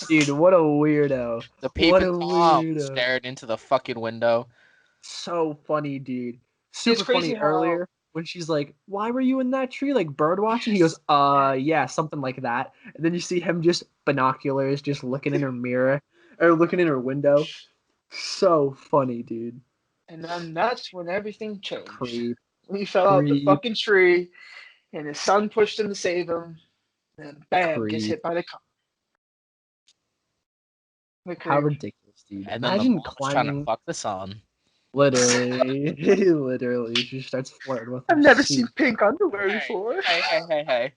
Dude, what a weirdo. The What peeping a Tom weirdo. stared into the fucking window. So funny, dude. Super crazy funny how- earlier when she's like, why were you in that tree? Like bird watching? He goes, yeah, something like that. And then you see him just binoculars, just looking in her mirror or looking in her window. So funny, dude. And then that's when everything changed. Creep. He fell out the Creep. fucking tree, and his son pushed him to save him. And bam, gets Creep. hit by the car. The How creep. ridiculous, dude. And then Imagine the mom was trying to climbing. fuck the son. Literally, literally, she starts flirting with him. I've never See, seen pink underwear Hey, before. hey.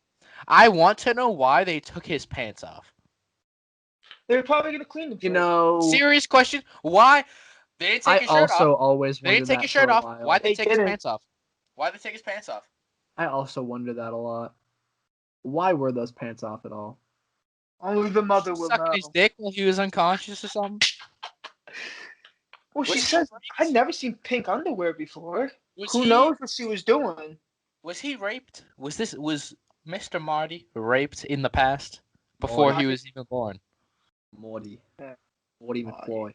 I want to know why they took his pants off. They were probably gonna clean them. you know, Serious question. Why? They didn't take I his shirt also off. always They wondered didn't take that his for shirt a off. while. Why'd they They take his didn't. pants off? Why'd they take his pants off? I also wonder that a lot. Why were those pants off at all? Only the mother will Sucking know. his dick while he was unconscious or something? Well, she Was he says raped? I've never seen pink underwear before. Was Who he, knows what she was doing? Was he raped? Was Mr. Marty raped in the past before Morty. he was even born? Morty. Yeah. Morty Morty. McFloy.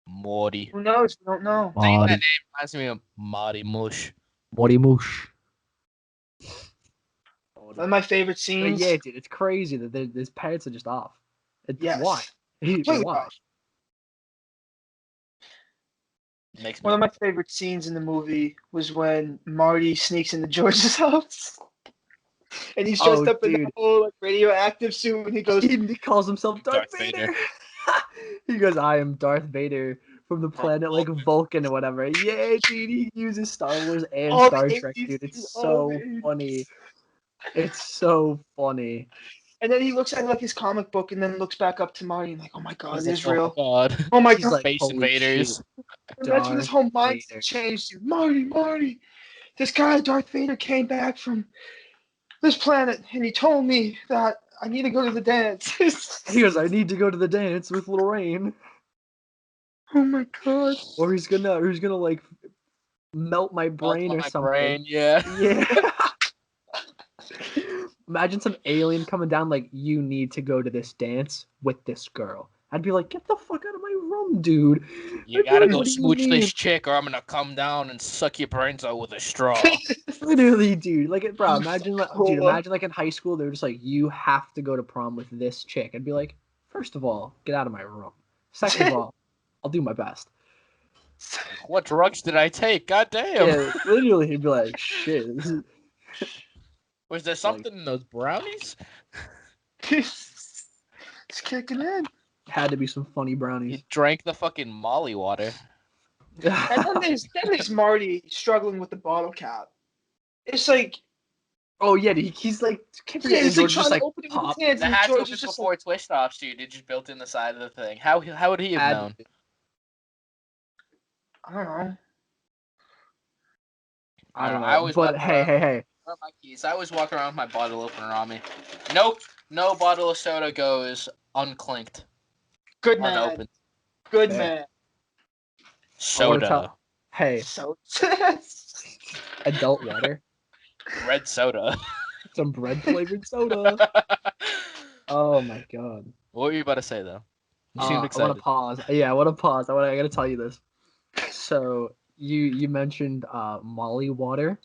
Morty. Who knows? We don't know. Saying that Morty. name reminds me of Marty Mush. Morty Moosh. One of my favorite But scenes. yeah, dude, it's crazy that his pants are just off. Yes. Why? Completely Why? off. Makes me One of my favorite scenes in the movie was when Marty sneaks into George's house. And he's dressed Oh, up in dude. the whole like, radioactive suit, and he goes, He calls himself Darth Darth Vader. Vader. He goes, I am Darth Vader from the planet like Vulcan or whatever. Yeah, dude, he uses Star Wars and All Star the Trek, 80s, dude. It's dude, all the so 80s. funny. It's so funny. And then he looks at like his comic book and then looks back up to Marty and like, oh my god, He's it like, is oh my real. god. Oh my He's god. like, Space holy Invaders. shit, Imagine this Darth whole mindset Vader. changed, dude. Marty. This guy, Darth Vader, came back from this planet and he told me that I need to go to the dance. He goes, I need to go to the dance with Lorraine, Oh my god. or he's gonna like melt my Melt brain or my something. brain, yeah. Yeah. Imagine some alien coming down like, you need to go to this dance with this girl. I'd be like, get the fuck out of my room, dude. You I'd be gotta like, go what do you smooch mean? this chick, or I'm gonna come down and suck your brains out with a straw. Literally, dude. Like, bro, You imagine, like, fuck dude, whore. imagine like in high school, they were just like, you have to go to prom with this chick. I'd be like, first of all, get out of my room. Second of all, I'll do my best. What drugs did I take? God damn. Yeah, literally, he'd be like, shit. Was there something in those brownies? It's kicking in. Had to be some funny He brownies. drank the fucking Molly water. And then there's Marty struggling with the bottle cap. It's like, Oh yeah, he's like, yeah, he's like George trying just to like open it with pop. his hands, That and had to have George been is just before like, twist offs, dude. It just built in the side of the thing. How would he have Had- known? I don't know. I don't I know, always but walk hey, around. hey. Where are my keys? I always walk around with my bottle opener on me. Nope, no bottle of soda goes unclinked, Good man. unopened. Good Fair. man. I wanna Soda, tell- Hey, So adult water, red soda. some bread flavored soda. Oh my god. What were you about to say though? You seemed I want excited. to pause. Yeah, I want to pause. I gotta tell you this. So you mentioned Molly water.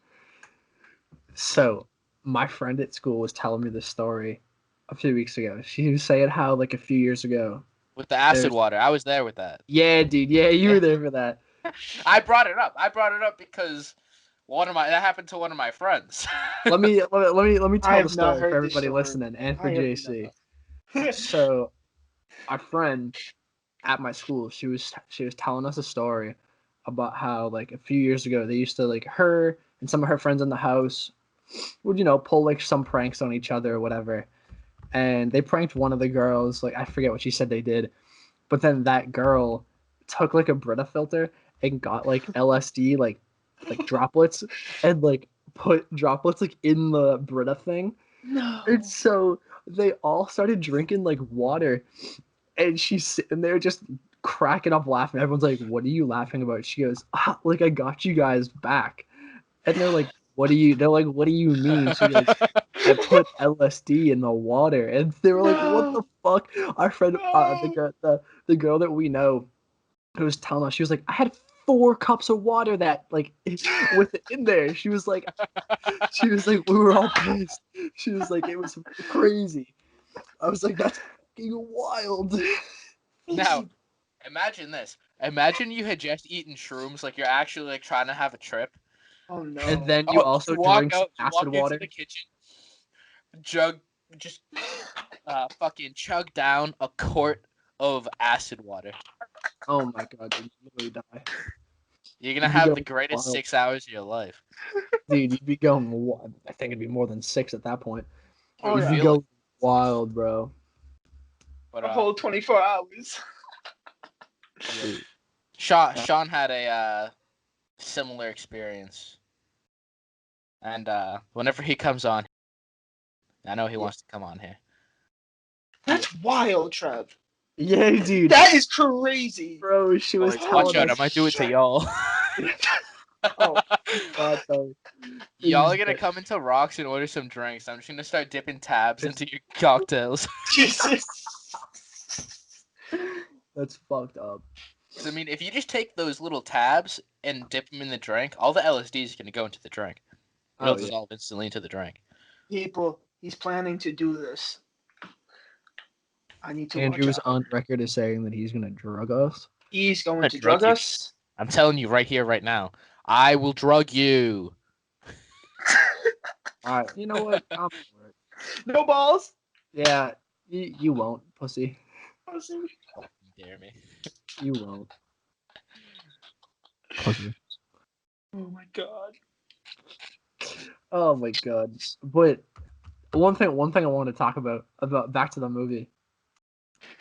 So my friend at school was telling me this story a few weeks ago. She was saying how like a few years ago. With the acid There's- water, I was there with that. Yeah, dude. Yeah, you were there for that. I brought it up. I brought it up because that happened to one of my friends. Let me I tell the have not story heard for this everybody story. listening and for I have JC. not. So our friend at my school, she was telling us a story about how like a few years ago they used to like her and some of her friends in the house would pull like some pranks on each other or whatever, and they pranked one of the girls. Like I forget what she said they did, but then that girl took like a Brita filter and got like LSD like droplets and like put droplets like in the Brita thing. No. And so they all started drinking like water, and she's sitting there just cracking up laughing. Everyone's like, "What are you laughing about?" She goes, "Like I got you guys back." And they're like, "What do you?" They're like, "What do you mean?" She goes, "I put LSD in the water," and they were like, "What the fuck?" Our friend, the girl that we know, who was telling us, she was like, "I had 4 cups of water that like with it in there." She was like, "We were all pissed." She was like, "It was crazy." I was like, "That's fucking wild." Now, imagine this. Imagine you had just eaten shrooms, like you're actually like trying to have a trip. Oh no. And then you also drink acid walk water. into the kitchen, just fucking chug down a quart of acid water. Oh my god, dude, you'd literally die. You're gonna You'd be have the going greatest wild. 6 hours of your life. Dude, you'd be going. I think it'd be more than 6 at that point. Oh, You'd yeah. be Feel going it. wild, bro. But A whole 24 hours. Dude. Sean had a similar experience, and whenever he comes on, I know he wants to come on here. That's wild, Trev. Yeah, dude. That is crazy. Bro, she was Like, telling watch out, I us. might do it to y'all. Oh, God, no. Y'all are He's gonna dead. come into Rocks and order some drinks. I'm just gonna start dipping tabs into your cocktails. Jesus. That's fucked up. I mean, if you just take those little tabs and dip them in the drink, all the LSD is gonna go into the drink. It'll Oh, yeah. dissolve instantly into the drink. People, he's planning to do this. I need to Andrew was watch out. on record as saying that he's gonna drug us. He's going Gonna to drug drug you. us. I'm telling you right here, right now. I will drug you. Alright, you know what? I'm for it. No balls. Yeah, you won't, pussy. You dare me? You won't. Pussy. Oh my god. Oh my god. But one thing I wanted to talk about back to the movie.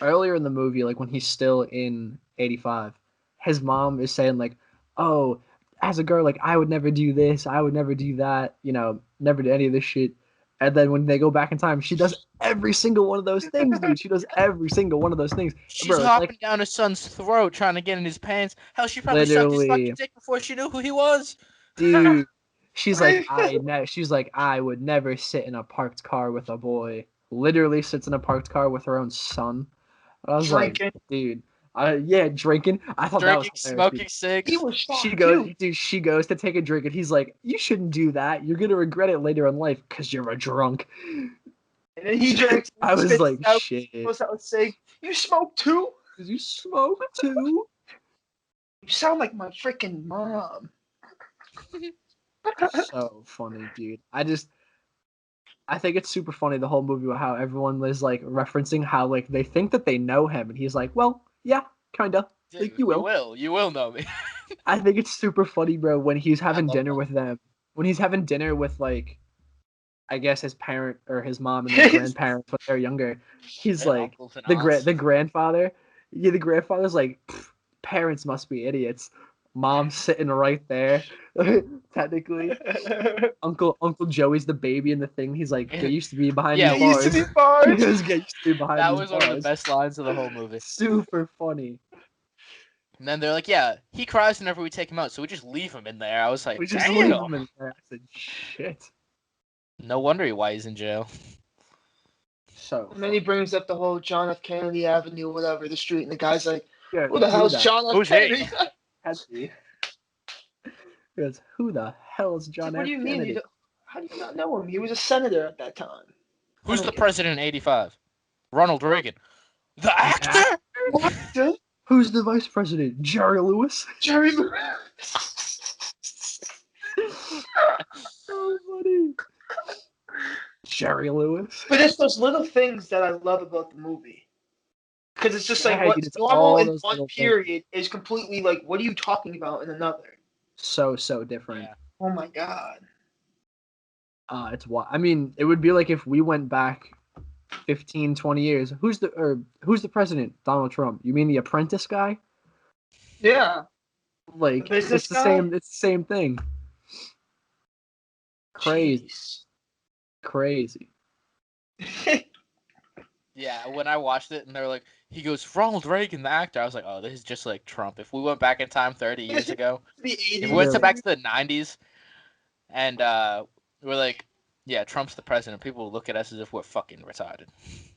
Earlier in the movie, like when he's still in 85, his mom is saying like, "Oh, as a girl, like I would never do this, I would never do that, never do any of this shit." And then when they go back in time, she does every single one of those things, dude. She does every single one of those things, She's bro. It's like hopping down his son's throat trying to get in his pants. Hell, she probably sucked his fucking literally, dick before she knew who he was. dude. She's like, she's like, I would never sit in a parked car with a boy. Literally sits in a parked car with her own son. I was like, Drinking. dude, yeah, drinking. I thought that was Drinking, hilarious, dude. smoking cigs. He was She shocked goes, too. dude. She goes to take a drink, and he's like, "You shouldn't do that. You're gonna regret it later in life because you're a drunk." And then he drinks. I was spits like, out, "Shit, goes out saying, "You smoke too? did you smoke too?" You sound like my freaking mom." So funny, dude. I think it's super funny the whole movie about how everyone was like referencing how like they think that they know him, and he's like, "Well, yeah, kinda. Like, you will." You will know me. I think it's super funny, bro, when he's having love dinner that. with them. When he's having dinner with like I guess his parent or his mom and his grandparents when they're younger. He's And like uncles and aunts. the grandfather. Yeah, the grandfather's like, parents must be idiots. Mom's sitting right there. Technically, Uncle Joey's the baby in the thing. He's like, get used to be behind Yeah, these It used to bars. be bars. He goes, get used to be behind That these was one of the bars. best lines of the whole movie. Super funny. And then they're like, yeah, he cries whenever we take him out, so we just leave him in there. I was like, We just damn. leave him in there. I said, shit. No wonder why he's in jail. So. And then he brings up the whole John F. Kennedy Avenue, whatever, the street, and the guy's like, Yeah, "Who the hell's John F. Who's he?" Kennedy?" Kennedy. He goes, who the hell is John What F. do you mean? Kennedy? How do you not know him? He was a senator at that time. Who's the Okay. president in 85? Ronald Reagan. The actor? What the? Who's the vice president? Jerry Lewis? Jerry. So funny. Jerry Lewis. But it's those little things that I love about the movie. Because it's just like Yeah, what's dude, it's normal all in those one little period is completely like, what are you talking about in another? So different. Yeah. Oh my god. It's what I mean, it would be like if we went back 15, 20 years. Who's the president? Donald Trump. You mean the apprentice guy? Yeah. Like The business it's the guy? same thing. Crazy. Crazy. Yeah, when I watched it and they're like, he goes, Ronald Reagan, the actor. I was like, oh, this is just like Trump. If we went back in time 30 years ago, The 80s. if we went back to the 90s and we're like, yeah, Trump's the president, people will look at us as if we're fucking retarded.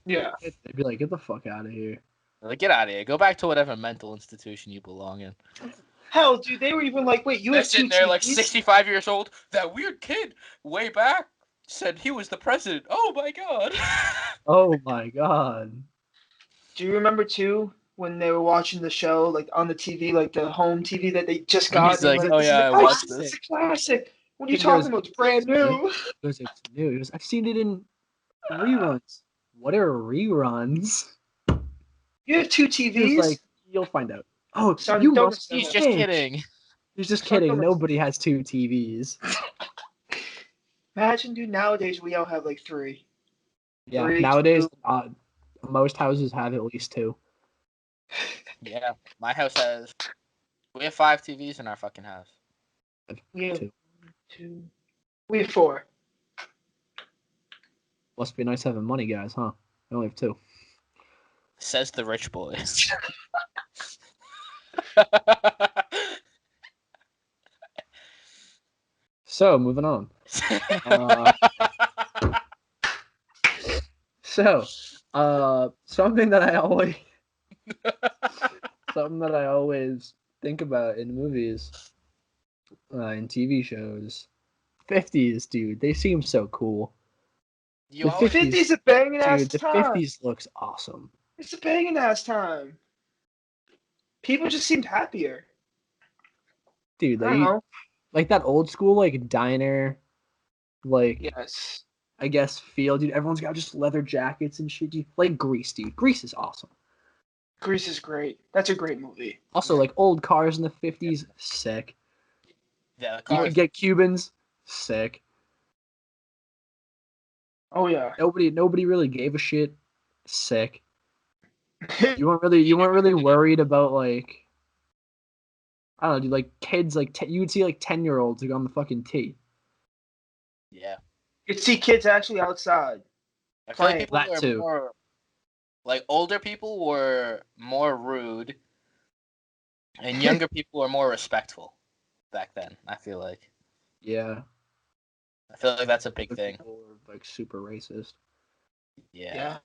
Yeah. They'd be like, get the fuck out of here. They're like, get out of here. Go back to whatever mental institution you belong in. Hell, dude, they were even like, wait, you They're have two sitting there like TVs? 65 years old. That weird kid way back said he was the president. Oh my god. Oh my god. Do you remember too when they were watching the show like on the TV, like the home TV that they just got? He's like, and oh this is yeah, a I watched classic, this. It's a classic. What are you He talking goes, about? It's brand new. He goes, it's new. He goes, I've seen it in reruns. What are reruns? You have two He was TVs? like, you'll find out. Oh, Son, you don't must be understand He's that. just rich. kidding. He's just Son, kidding. don't Nobody has two TVs. Imagine, dude, nowadays we all have like three. Yeah, Three, nowadays, two. most houses have at least two. Yeah, my house has. We have 5 TVs in our fucking house. We have Two. two. We have four. Must be nice having money, guys, huh? I only have two. Says the rich boy. So, moving on. Something that I always think about in movies, in TV shows. 50s, dude. They seem so cool. You The always 50s, 50's a banging ass dude. The time. 50s looks awesome. It's a banging ass time. People just seemed happier. Dude, I don't know. like that old school like diner, like Yes. I guess feel, dude. Everyone's got just leather jackets and shit. Dude. Like Grease, dude. Grease is awesome. Grease is great. That's a great movie. Also, like old cars in the 50s, sick. Yeah, the You cars. could get Cubans, sick. Oh yeah. Nobody really gave a shit, sick. You weren't really worried about like, I don't know, dude, like kids like you would see like 10-year-olds like on the fucking T. Yeah. You could see kids actually outside. I feel like Playing. people That were too. more, like older people were more rude, and younger people were more respectful back then. I feel like Yeah. that's a big Other thing. people were like super racist. Yeah.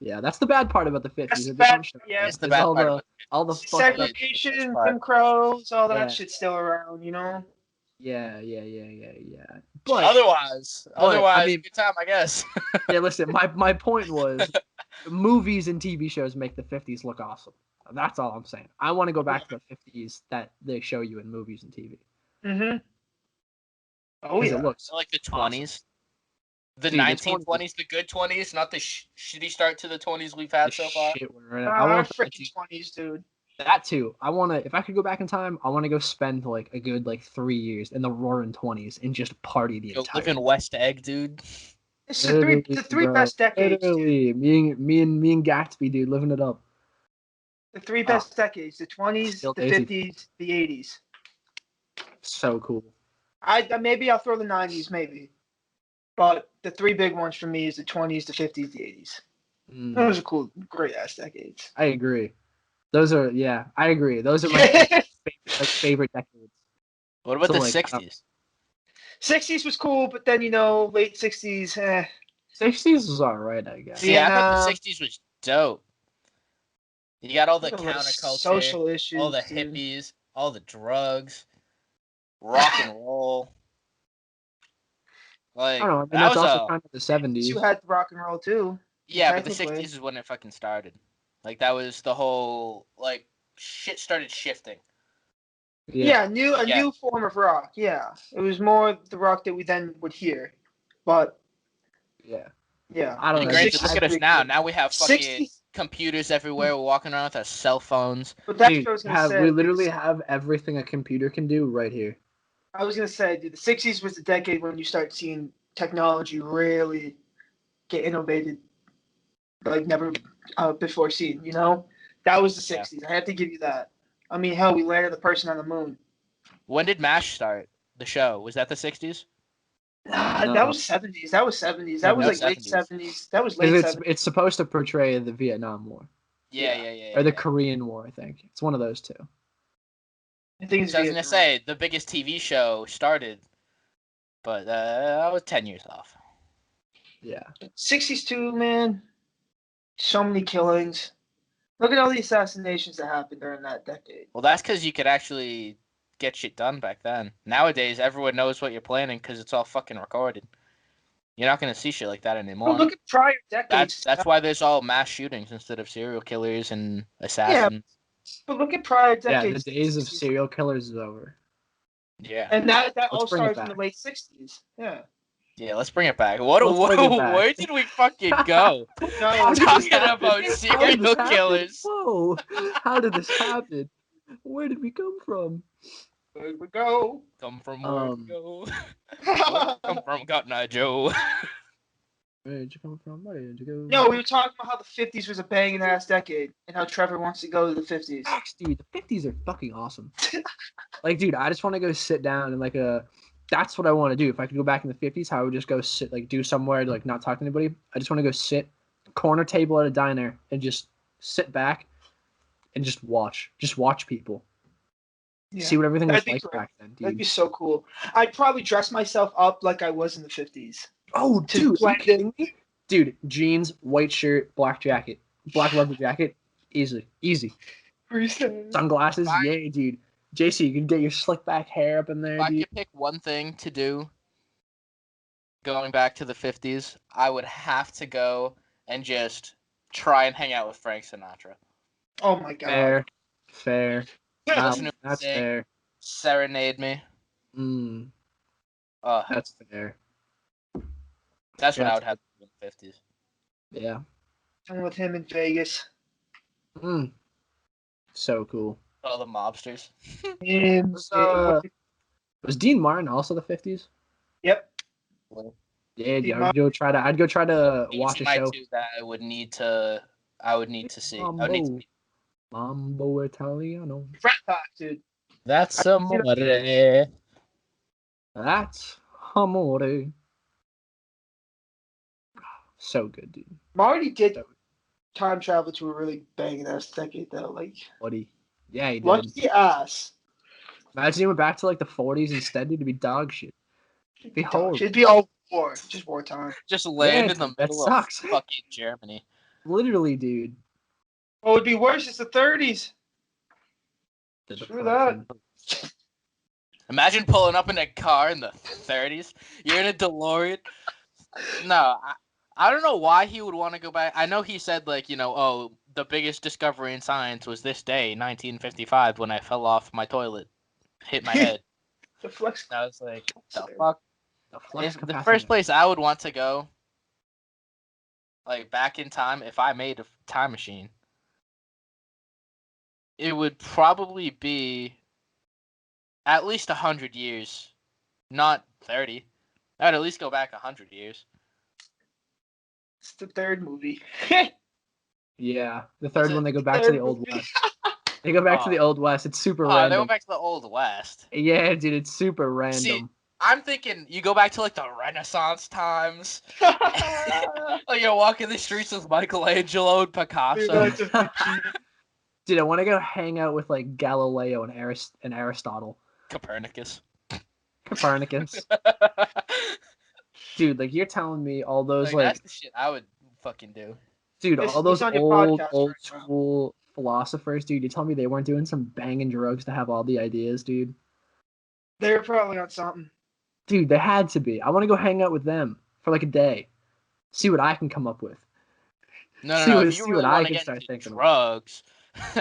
Yeah, that's the bad part about the 50s. That's They the bad. don't show Yeah. It's the is bad all part the about all the fucked up. Segregation, part. Jim Crows, all that Yeah. shit's still around. You know. Yeah. But Otherwise, I mean, good time, I guess. yeah, listen, my point was movies and TV shows make the 50s look awesome. That's all I'm saying. I want to go back to the 50s that they show you in movies and TV. Mhm. Oh Because yeah. it looks So like the awesome. 20s, the Dude, the 1920s, the good 20s, not the shitty start to the 20s we've had the so far. shit we're in. I want the freaking 20s, dude. that too. I want to. If I could go back in time, I want to go spend like a good like 3 years in the Roaring 20s and just party the Go entire. live in West Egg, dude. It's the three bro. best decades. Dude. Literally, me and Gatsby, dude, living it up. The three best decades: the 20s, Still the Daisy. 50s, the 80s. So cool. Maybe I'll throw the 90s, maybe. But the three big ones for me is the 20s, the 50s, the 80s. Those are cool, great ass decades. I agree. Those are I agree. Those are my favorite decades. What about So, the like, 60s? 60s was cool, but then late 60s, 60s was alright, I guess. See, I thought the Vietnam. 60s was dope. You got all the Look at all the counterculture, social issues, all the dude. hippies, all the drugs, rock and roll. I Like don't know. I mean, that that's was also a kind of the 60s, you 70s. had rock and roll too. yeah, but the Technically. 60s is when it fucking started. Like that was the whole like shit started shifting. Yeah, a Yeah. new form of rock. Yeah, it was more the rock that we then would hear, but Yeah. yeah. I don't And know. granted, look at us now. Now we have fucking 60, computers everywhere. We're walking around with our cell phones. but that's Dude, what I was gonna say. we literally have everything a computer can do right here. I was gonna say, dude, the 60s was the decade when you start seeing technology really get innovated like never before seen. That was the Yeah. 60s. I have to give you that. I mean, hell, we landed the person on the moon. When did MASH start? The show was that the 60s? That No. was 70s. That was 70s. That was No, like late 70s. 70s. That was late Because 70s. it's supposed to portray the Vietnam War Yeah. or the Korean War, I think. It's one of those two. I think it's So I was gonna Vietnam. say the biggest TV show started, but I was 10 years off. Yeah. 60s too, man. So many killings. Look at all the assassinations that happened during that decade. Well, that's because you could actually get shit done back then. Nowadays, everyone knows what you're planning because it's all fucking recorded. You're not gonna see shit like that anymore. Well, look at prior decades. That's why there's all mass shootings instead of serial killers and assassins. But look at prior Yeah, the decades. days of serial killers is over. Yeah. And that all Let's bring it started in the back. late 60s. Yeah. Yeah, let's bring it back. What? Let's bring it back. Where did we fucking go? No, How did Talking this happen? about How did this serial happen? killers. Whoa! How did this happen? Where did we come from? where we go? Come from where to go? No, Come from Cotton Eye Joe. Where did you come from? Where did you go? we were talking about how the 50s was a banging ass decade and how Trevor wants to go to the 50s. Facts, dude. The 50s are fucking awesome. Like, dude, I just want to go sit down and that's what I want to do. If I could go back in the 50s, I would just go sit, do somewhere to, not talk to anybody. I just want to go sit, corner table at a diner, and just sit back and just watch. Just watch people. Yeah. See what everything was That'd be like great. back then, dude. That'd be so cool. I'd probably dress myself up like I was in the 50s. Oh, To dude, are you blend kidding me? Dude, jeans, white shirt, black jacket, black leather jacket, easy. in. Sunglasses, yeah, dude. JC, you can get your slick back hair up in there, If I dude. could pick one thing to do going back to the 50s, I would have to go and just try and hang out with Frank Sinatra. Oh my god. Fair. Listen to him That's sing, fair. serenade me. That's fair. That's what Yeah. I would have to do in the 50s. Yeah. I'm with him in Vegas. Mm. So cool. All the mobsters. And, Was Dean Martin also the 50s? yep. Yeah, dude, Dean I'd go try to Those watch are a my show. two that I would need to see. I would need to. Mambo Italiano. Frat Pack, dude. That's I can see amore. That's amore. So good, dude. Marty did So time travel to a really banging ass decade though. Like, buddy. Yeah, he did. lucky ass. Imagine he went back to like the 40s instead, dude, to be dog shit. Behold. It'd be all war, just wartime. Just land in the dude, that middle of sucks. fucking Germany. Literally, dude. What would be worse? It's the 30s. The Screw that. depression. Imagine pulling up in a car in the 30s. You're in a Delorean. No, I don't know why he would want to go back. I know he said, like, oh, the biggest discovery in science was this day, 1955, when I fell off my toilet, hit my head. The flex. I was like, the fuck? The flux The capacitor. first place I would want to go, like, back in time, if I made a time machine, it would probably be at least 100 years, not 30. I'd at least go back 100 years. It's the third movie. Yeah, the third it one they go back to Third the Old movie. West. They go back to the Oh. Old West. It's super Oh, they random. went back to the Old West. Yeah, dude, it's super random. See, I'm thinking you go back to, like, the Renaissance times. Like, you're walking the streets with Michelangelo and Picasso. Dude, I want to go hang out with like Galileo and Aristotle. Copernicus. Copernicus. Dude, like you're telling me all those that's the shit I would fucking do. dude, This- all those he's on your old podcast old right now. school philosophers, dude. You tell me they weren't doing some banging drugs to have all the ideas, dude. They're probably on something. Dude, they had to be. I want to go hang out with them for like a day. See what I can come up with. No. See If what- you see really what I want to can get start into thinking of. drugs,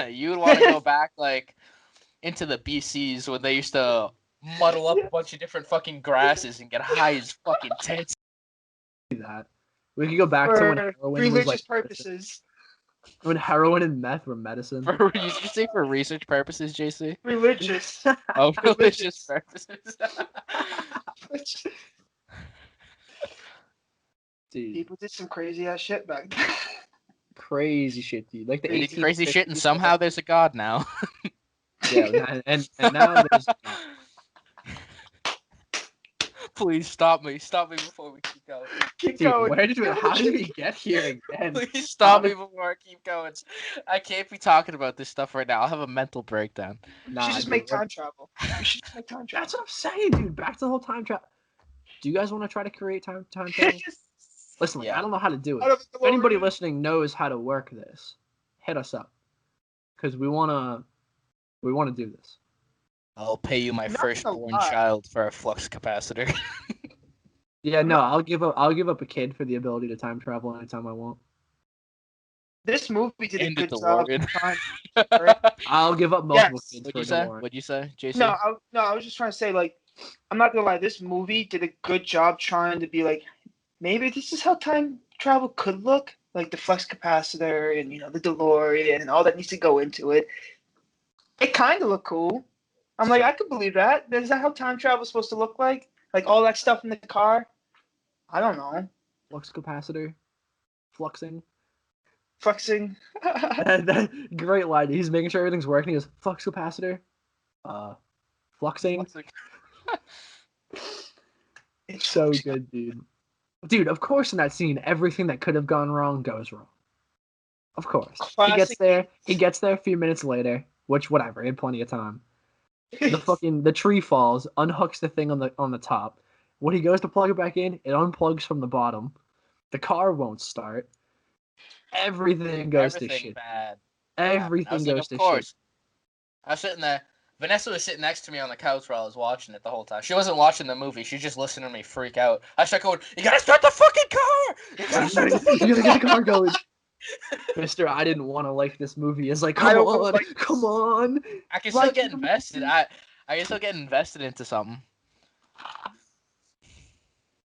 you would want to go back, like, into the BCs when they used to muddle up a bunch of different fucking grasses and get high as fucking tits. Do that. We could go back to For when heroin was religious like purposes. when heroin and meth were medicine. For you say for research purposes, JC? Religious. Oh, religious Religious. purposes. Dude, People did some crazy ass shit back then. crazy shit, dude. Like the They did crazy shit, and 1850s, somehow there's a god now. yeah, and now there's Please stop me before we keep going. Keep dude. going. How did we get here again? Please stop me before I keep going. I can't be talking about this stuff right now. I'll have a mental breakdown. We should just dude, make time travel. We should just make time travel. That's what I'm saying, dude. Back to the whole time travel. Do you guys want to try to create time travel? Listen, like, Yeah. I don't know how to do Out it. of the If anybody Delorean. listening knows how to work this, hit us up, because we wanna do this. I'll pay you my Not firstborn a lot. child for a flux capacitor. Yeah, no, I'll give up a kid for the ability to time travel anytime I want. This movie did a And the good job. DeLorean. I'll give up multiple Yes. kids What'd for you a say? DeLorean. What'd you say, Jason? No, I was just trying to say, like, I'm not gonna lie, this movie did a good job trying to be like, maybe this is how time travel could look, like the flux capacitor and the DeLorean and all that needs to go into it. It kind of looked cool. I'm like, I could believe that. Is that how time travel is supposed to look like? Like all that stuff in the car? I don't know. Flux capacitor, fluxing. Fluxing. Great line. He's making sure everything's working. He goes, flux capacitor, fluxing. It's So good, dude. Dude, of course in that scene, everything that could have gone wrong goes wrong. Of course. Classic. He gets there a few minutes later, which whatever, he had plenty of time. The tree falls, unhooks the thing on the top. When he goes to plug it back in, it unplugs from the bottom. The car won't start. Everything goes to shit. Bad. Everything I was like, goes of to course. shit. I was sitting there. Vanessa was sitting next to me on the couch while I was watching it the whole time. She wasn't watching the movie. She was just listening to me freak out. I started going, "You gotta start the fucking car! You gotta start the fucking You gotta get the car car!" going. Mister, I didn't want to like this movie. It's like, I come don't on, like come on. I can still Like get the invested. movie. I can still get invested into something.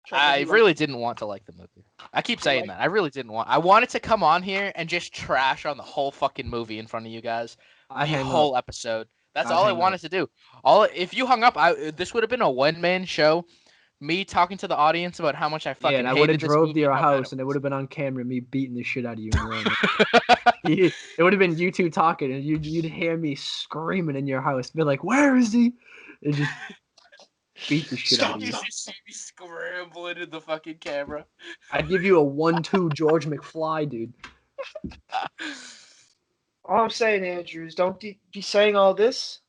Trevor, I you like- really didn't want to like the movie. I keep saying that. I really didn't want. I wanted to come on here and just trash on the whole fucking movie in front of you guys. I'd The hang whole up. episode. That's I'd all I hang up. wanted to do. If you hung up, this would have been a one-man show. Me talking to the audience about how much I fucking Yeah, and I would have hated this drove movie. to your how bad house, and it would have been on camera me beating the shit out of you in your own room. It would have been you two talking, and you'd hear me screaming in your house, be like, "Where is he?" And just beat the shit out of You you. just see me scrambling in the fucking camera. I'd give you a 1-2 George McFly, dude. All I'm saying, Andrew, is don't be saying all this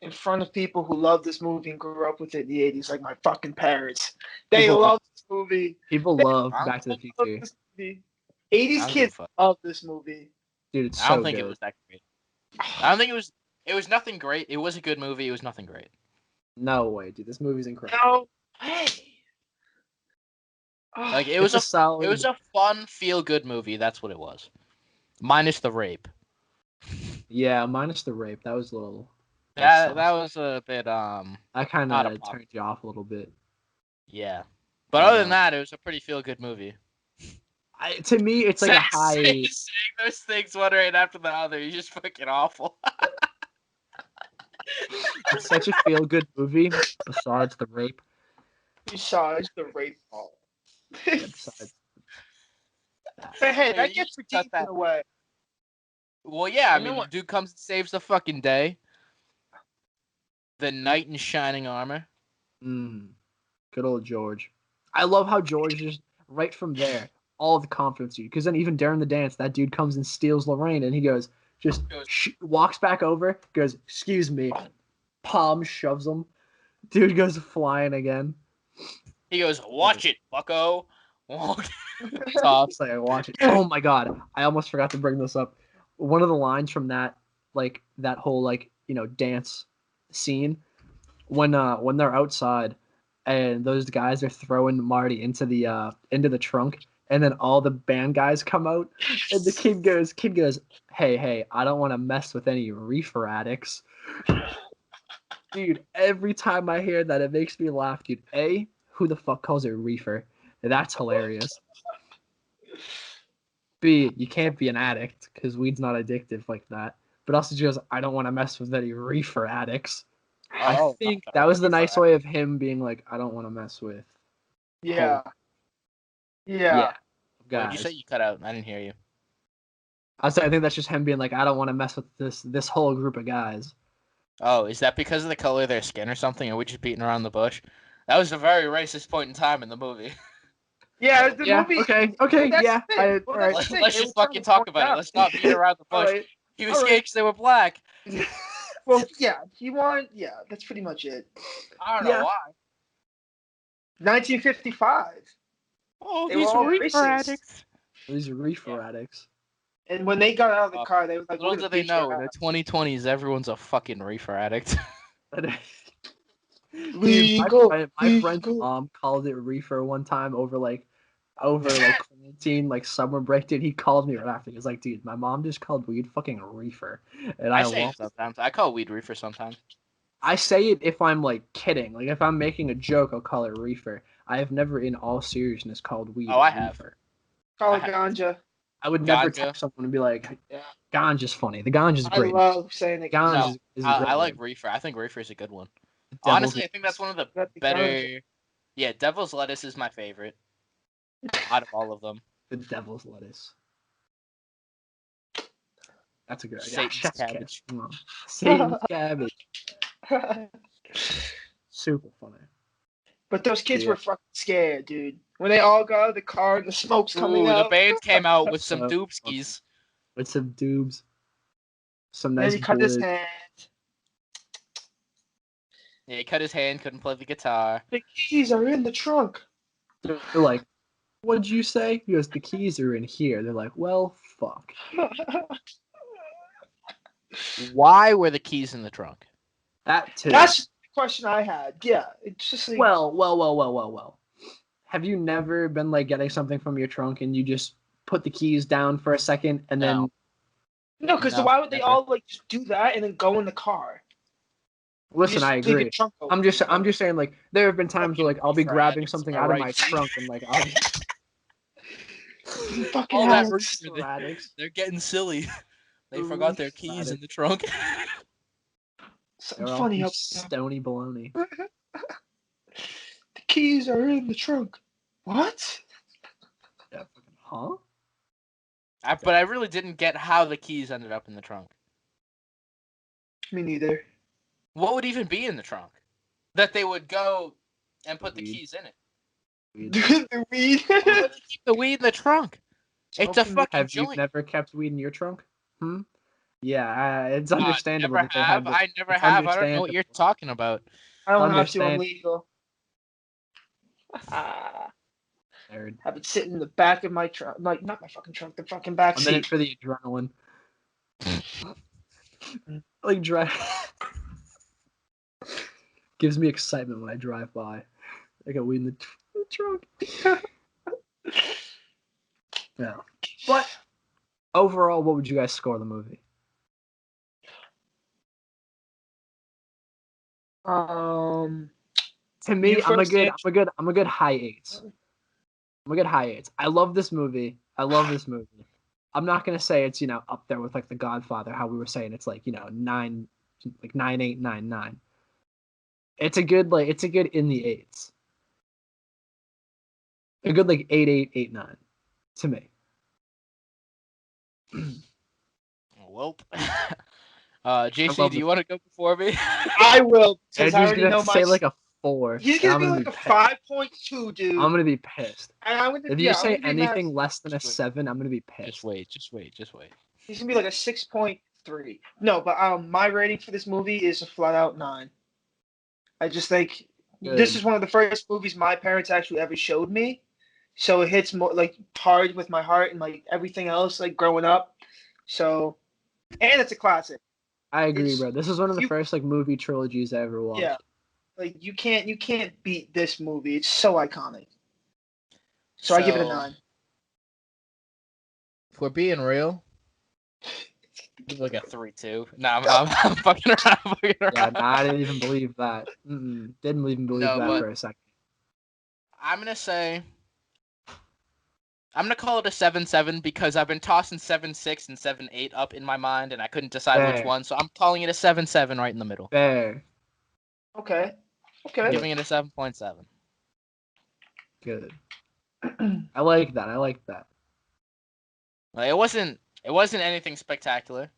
in front of people who love this movie and grew up with it in the 80s, like my fucking parents. They People- love this movie. People They love I Back to the love Future, this movie. 80s I don't give a kids fuck. love this movie. dude. It's I don't so think good. it was that great. I don't think it was. It was nothing great. It was a good movie. It was nothing great. No way, dude. This movie's incredible. No, hey. Like it It's was a a solid. it was a fun, feel-good movie. That's what it was, minus the rape. Yeah, minus the rape. That was a little. That That was a bit That kind not a of pop. turned you off a little bit. Yeah, but other than that, it was a pretty feel-good movie. To me, it's like a high. Saying those things one right after the other. You're just fucking awful. It's such a feel-good movie. Besides the rape. Besides the rape part. Besides, But hey, Hey, that you gets should cut redeemed in that. a way. Well, yeah. I You know mean, what? the dude comes and saves the fucking day. The knight in shining armor. good old George. I love how George just right from there, all the confidence, dude. Because then even during the dance, that dude comes and steals Lorraine, and he goes, walks back over, goes, "Excuse me," palm shoves him. Dude goes flying again. He goes, "Watch it, bucko." Tops. Like I watch it. Oh my god! I almost forgot to bring this up. One of the lines from that whole dance scene when they're outside and those guys are throwing Marty into the trunk, and then all the band guys come out, and the kid goes, hey, I don't want to mess with any reefer addicts. Dude, every time I hear that, it makes me laugh, dude. Who the fuck calls it reefer? That's hilarious. B, you can't be an addict because weed's not addictive like that. But also just, I don't want to mess with any reefer addicts. I think that was the nice way of him being like, I don't want to mess with. Yeah. Yeah. What Guys. did you say? You cut out. I didn't hear you. I think that's just him being like, I don't want to mess with this whole group of guys. Oh, is that because of the color of their skin or something? Or are we just beating around the bush? That was a very racist point in time in the movie. Yeah, the movie. Okay, That's yeah. the thing. All right. Let's just fucking talk about it. Let's not beat around the All bush. right. He was gay because they were black. Well, yeah, that's pretty much it. I don't know why. 1955. Oh, They were these all reefer racist. addicts. These are reefer addicts. And when they got out of the car, they were like, Little "We're do gonna they beat your know, in the ass." 2020s, everyone's a fucking reefer addict. Legal. My friend's mom called it reefer one time over quarantine, summer break. Dude, he called me right after. He was like, "Dude, my mom just called weed fucking reefer," and I say it sometimes. I call weed reefer sometimes. I say it if I'm kidding. Like if I'm making a joke, I'll call it reefer. I have never, in all seriousness, called weed. Oh, I have. reefer. Call it ganja. I would never Ganja. text someone and be like, Yeah. "Ganja's funny." The ganja's great. I love saying it. Ganja is a great I like word. reefer. I think reefer is a good one. Devil's Honestly, I think that's one of the better. Yeah, devil's lettuce is my favorite out of all of them. The devil's lettuce. That's a good idea. Satan's cabbage. Satan's cabbage. Super funny. But those kids were fucking scared, dude. When they all got out of the car and the smoke's coming out. The band came out with some doobskis. With some doobs. Some nice. And he cut his hand. Yeah, he cut his hand, couldn't play the guitar. The keys are in the trunk. They're like, "What'd you say?" He goes, "The keys are in here." They're like, "Well, fuck." Why were the keys in the trunk? That too. That's the question I had. Yeah, it's just like, well. Have you never been getting something from your trunk and you just put the keys down for a second and then? No, because why would they all just do that and then go in the car? Listen, I agree. I'm just saying there have been times where I'll be grabbing something out of my trunk and Fucking All that addicts. reason, Addicts. they're getting silly. They Ooh, forgot their keys in addict. the trunk. Something They're all funny some up there. stony baloney. The keys are in the trunk. What? Yeah, fucking, huh? But I really didn't get how the keys ended up in the trunk. Me neither. What would even be in the trunk? That they would go and put the Weed. keys in it. The weed. Why would they keep the weed in the trunk? It's a Smoking fucking Have you joint. never kept weed in your trunk? Yeah, it's Never understandable that they have. have. I never It's have. I don't know what you're understandable. talking about. I don't have to. I'm Understand. legal. Have Nerd. it sitting in the back of my trunk. Like, not my fucking trunk, the fucking back I'm in it seat. for the adrenaline. Like drive gives me excitement when I drive by. I got weed in the trunk. Yeah. But overall, what would you guys score the movie? To me, You I'm a first, good, Andrew. I'm a good high eights. I'm a good high eights. I love this movie. I'm not gonna say it's up there with like The Godfather. How we were saying it's like 9, like 9.8, 9.9. It's a good in the eights. A good like 8.8, 8.9 to me. Welp. I JC, love do you this. want to go before me? I will, because I Andrew's already gonna know my. say like a 4. He's and gonna I'm be gonna like be a pissed. 5.2, dude. I'm gonna be pissed. And I'm gonna, If yeah, you I'm say gonna be mad. anything less than a Just wait. 7, I'm gonna be Just pissed. wait. He's gonna be like a 6.3. No, but my rating for this movie is a flat out 9. I just think this Good. is one of the first movies my parents actually ever showed me, so it hits more like hard with my heart and like everything else like growing up. So, and it's a classic. I agree, It's bro. This is one of the you, first like movie trilogies I ever yeah, watched. like you can't beat this movie. It's so iconic. So I give it a 9. If we're being real, give it like a 3-2. No, I'm fucking around. I'm fucking around. Yeah, nah, I didn't even believe that. Didn't even believe No, that but for a second. I'm gonna call it a 7-7 because I've been tossing 7-6 and 7-8 up in my mind, and I couldn't decide which Fair. one. So I'm calling it a 7-7 right in the middle. Fair. Okay. Giving it a 7.7. Good. I like that. Like, it wasn't anything spectacular,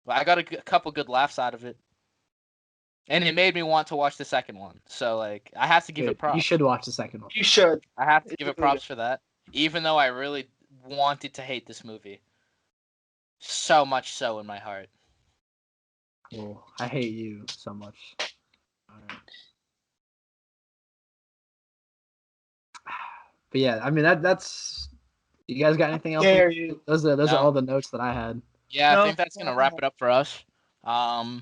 but I got a couple good laughs out of it, and it made me want to watch the second one. So like, I have to give Good. it props. You should watch the second one. You should. I have to It's give it really props for that, even though I really wanted to hate this movie. So much so in my heart. Well, I hate you so much. Alright. But yeah, I mean that's. You guys got anything else? dare you. Those are No. all the notes that I had. Yeah, I No, think that's gonna wrap it up for us. JC,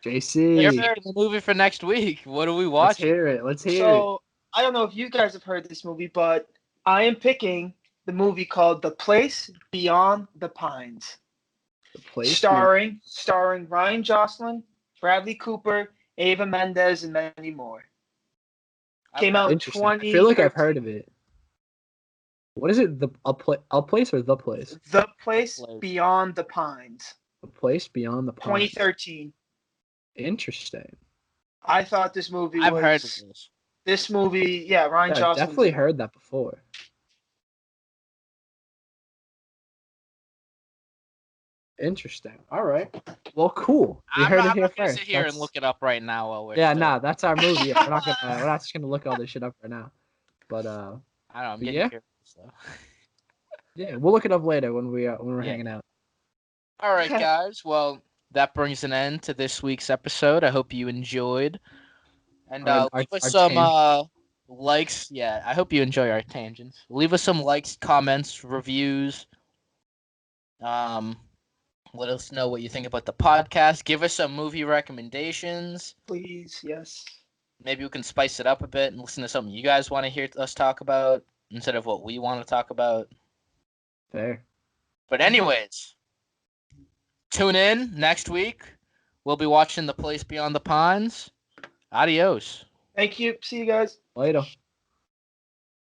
JC, you're sir. picking the movie for next week. What do we let's watch? hear it. Let's hear it. So I don't know if you guys have heard this movie, but I am picking the movie called The Place Beyond the Pines, The place. starring Ryan Joslin, Bradley Cooper, Ava Mendes, and many more. Came out in Interesting. I feel like I've 2013. heard of it. What is it? A place or the place? The Place Beyond the Pines, A place beyond the pines. 2013. Interesting. I thought this movie I've was heard of this. this movie. Yeah, Ryan Yeah, I've Joslin. definitely heard that before. Interesting. All right. Well, cool. We I'm heard not it here gonna first. sit here and look it up right now while we're Yeah, still. nah, that's our movie. We're not just gonna look all this shit up right now. But I don't know. I'm but getting yeah. curious though. Yeah, we'll look it up later when we're Yeah. hanging out. All right, guys. Well, that brings an end to this week's episode. I hope you enjoyed, and leave us some likes. Yeah, I hope you enjoy our tangents. Leave us some likes, comments, reviews. Let us know what you think about the podcast. Give us some movie recommendations. Please, yes. Maybe we can spice it up a bit and listen to something you guys want to hear us talk about instead of what we want to talk about. Fair. But anyways, tune in next week. We'll be watching The Place Beyond the Pines. Adios. Thank you. See you guys. Later.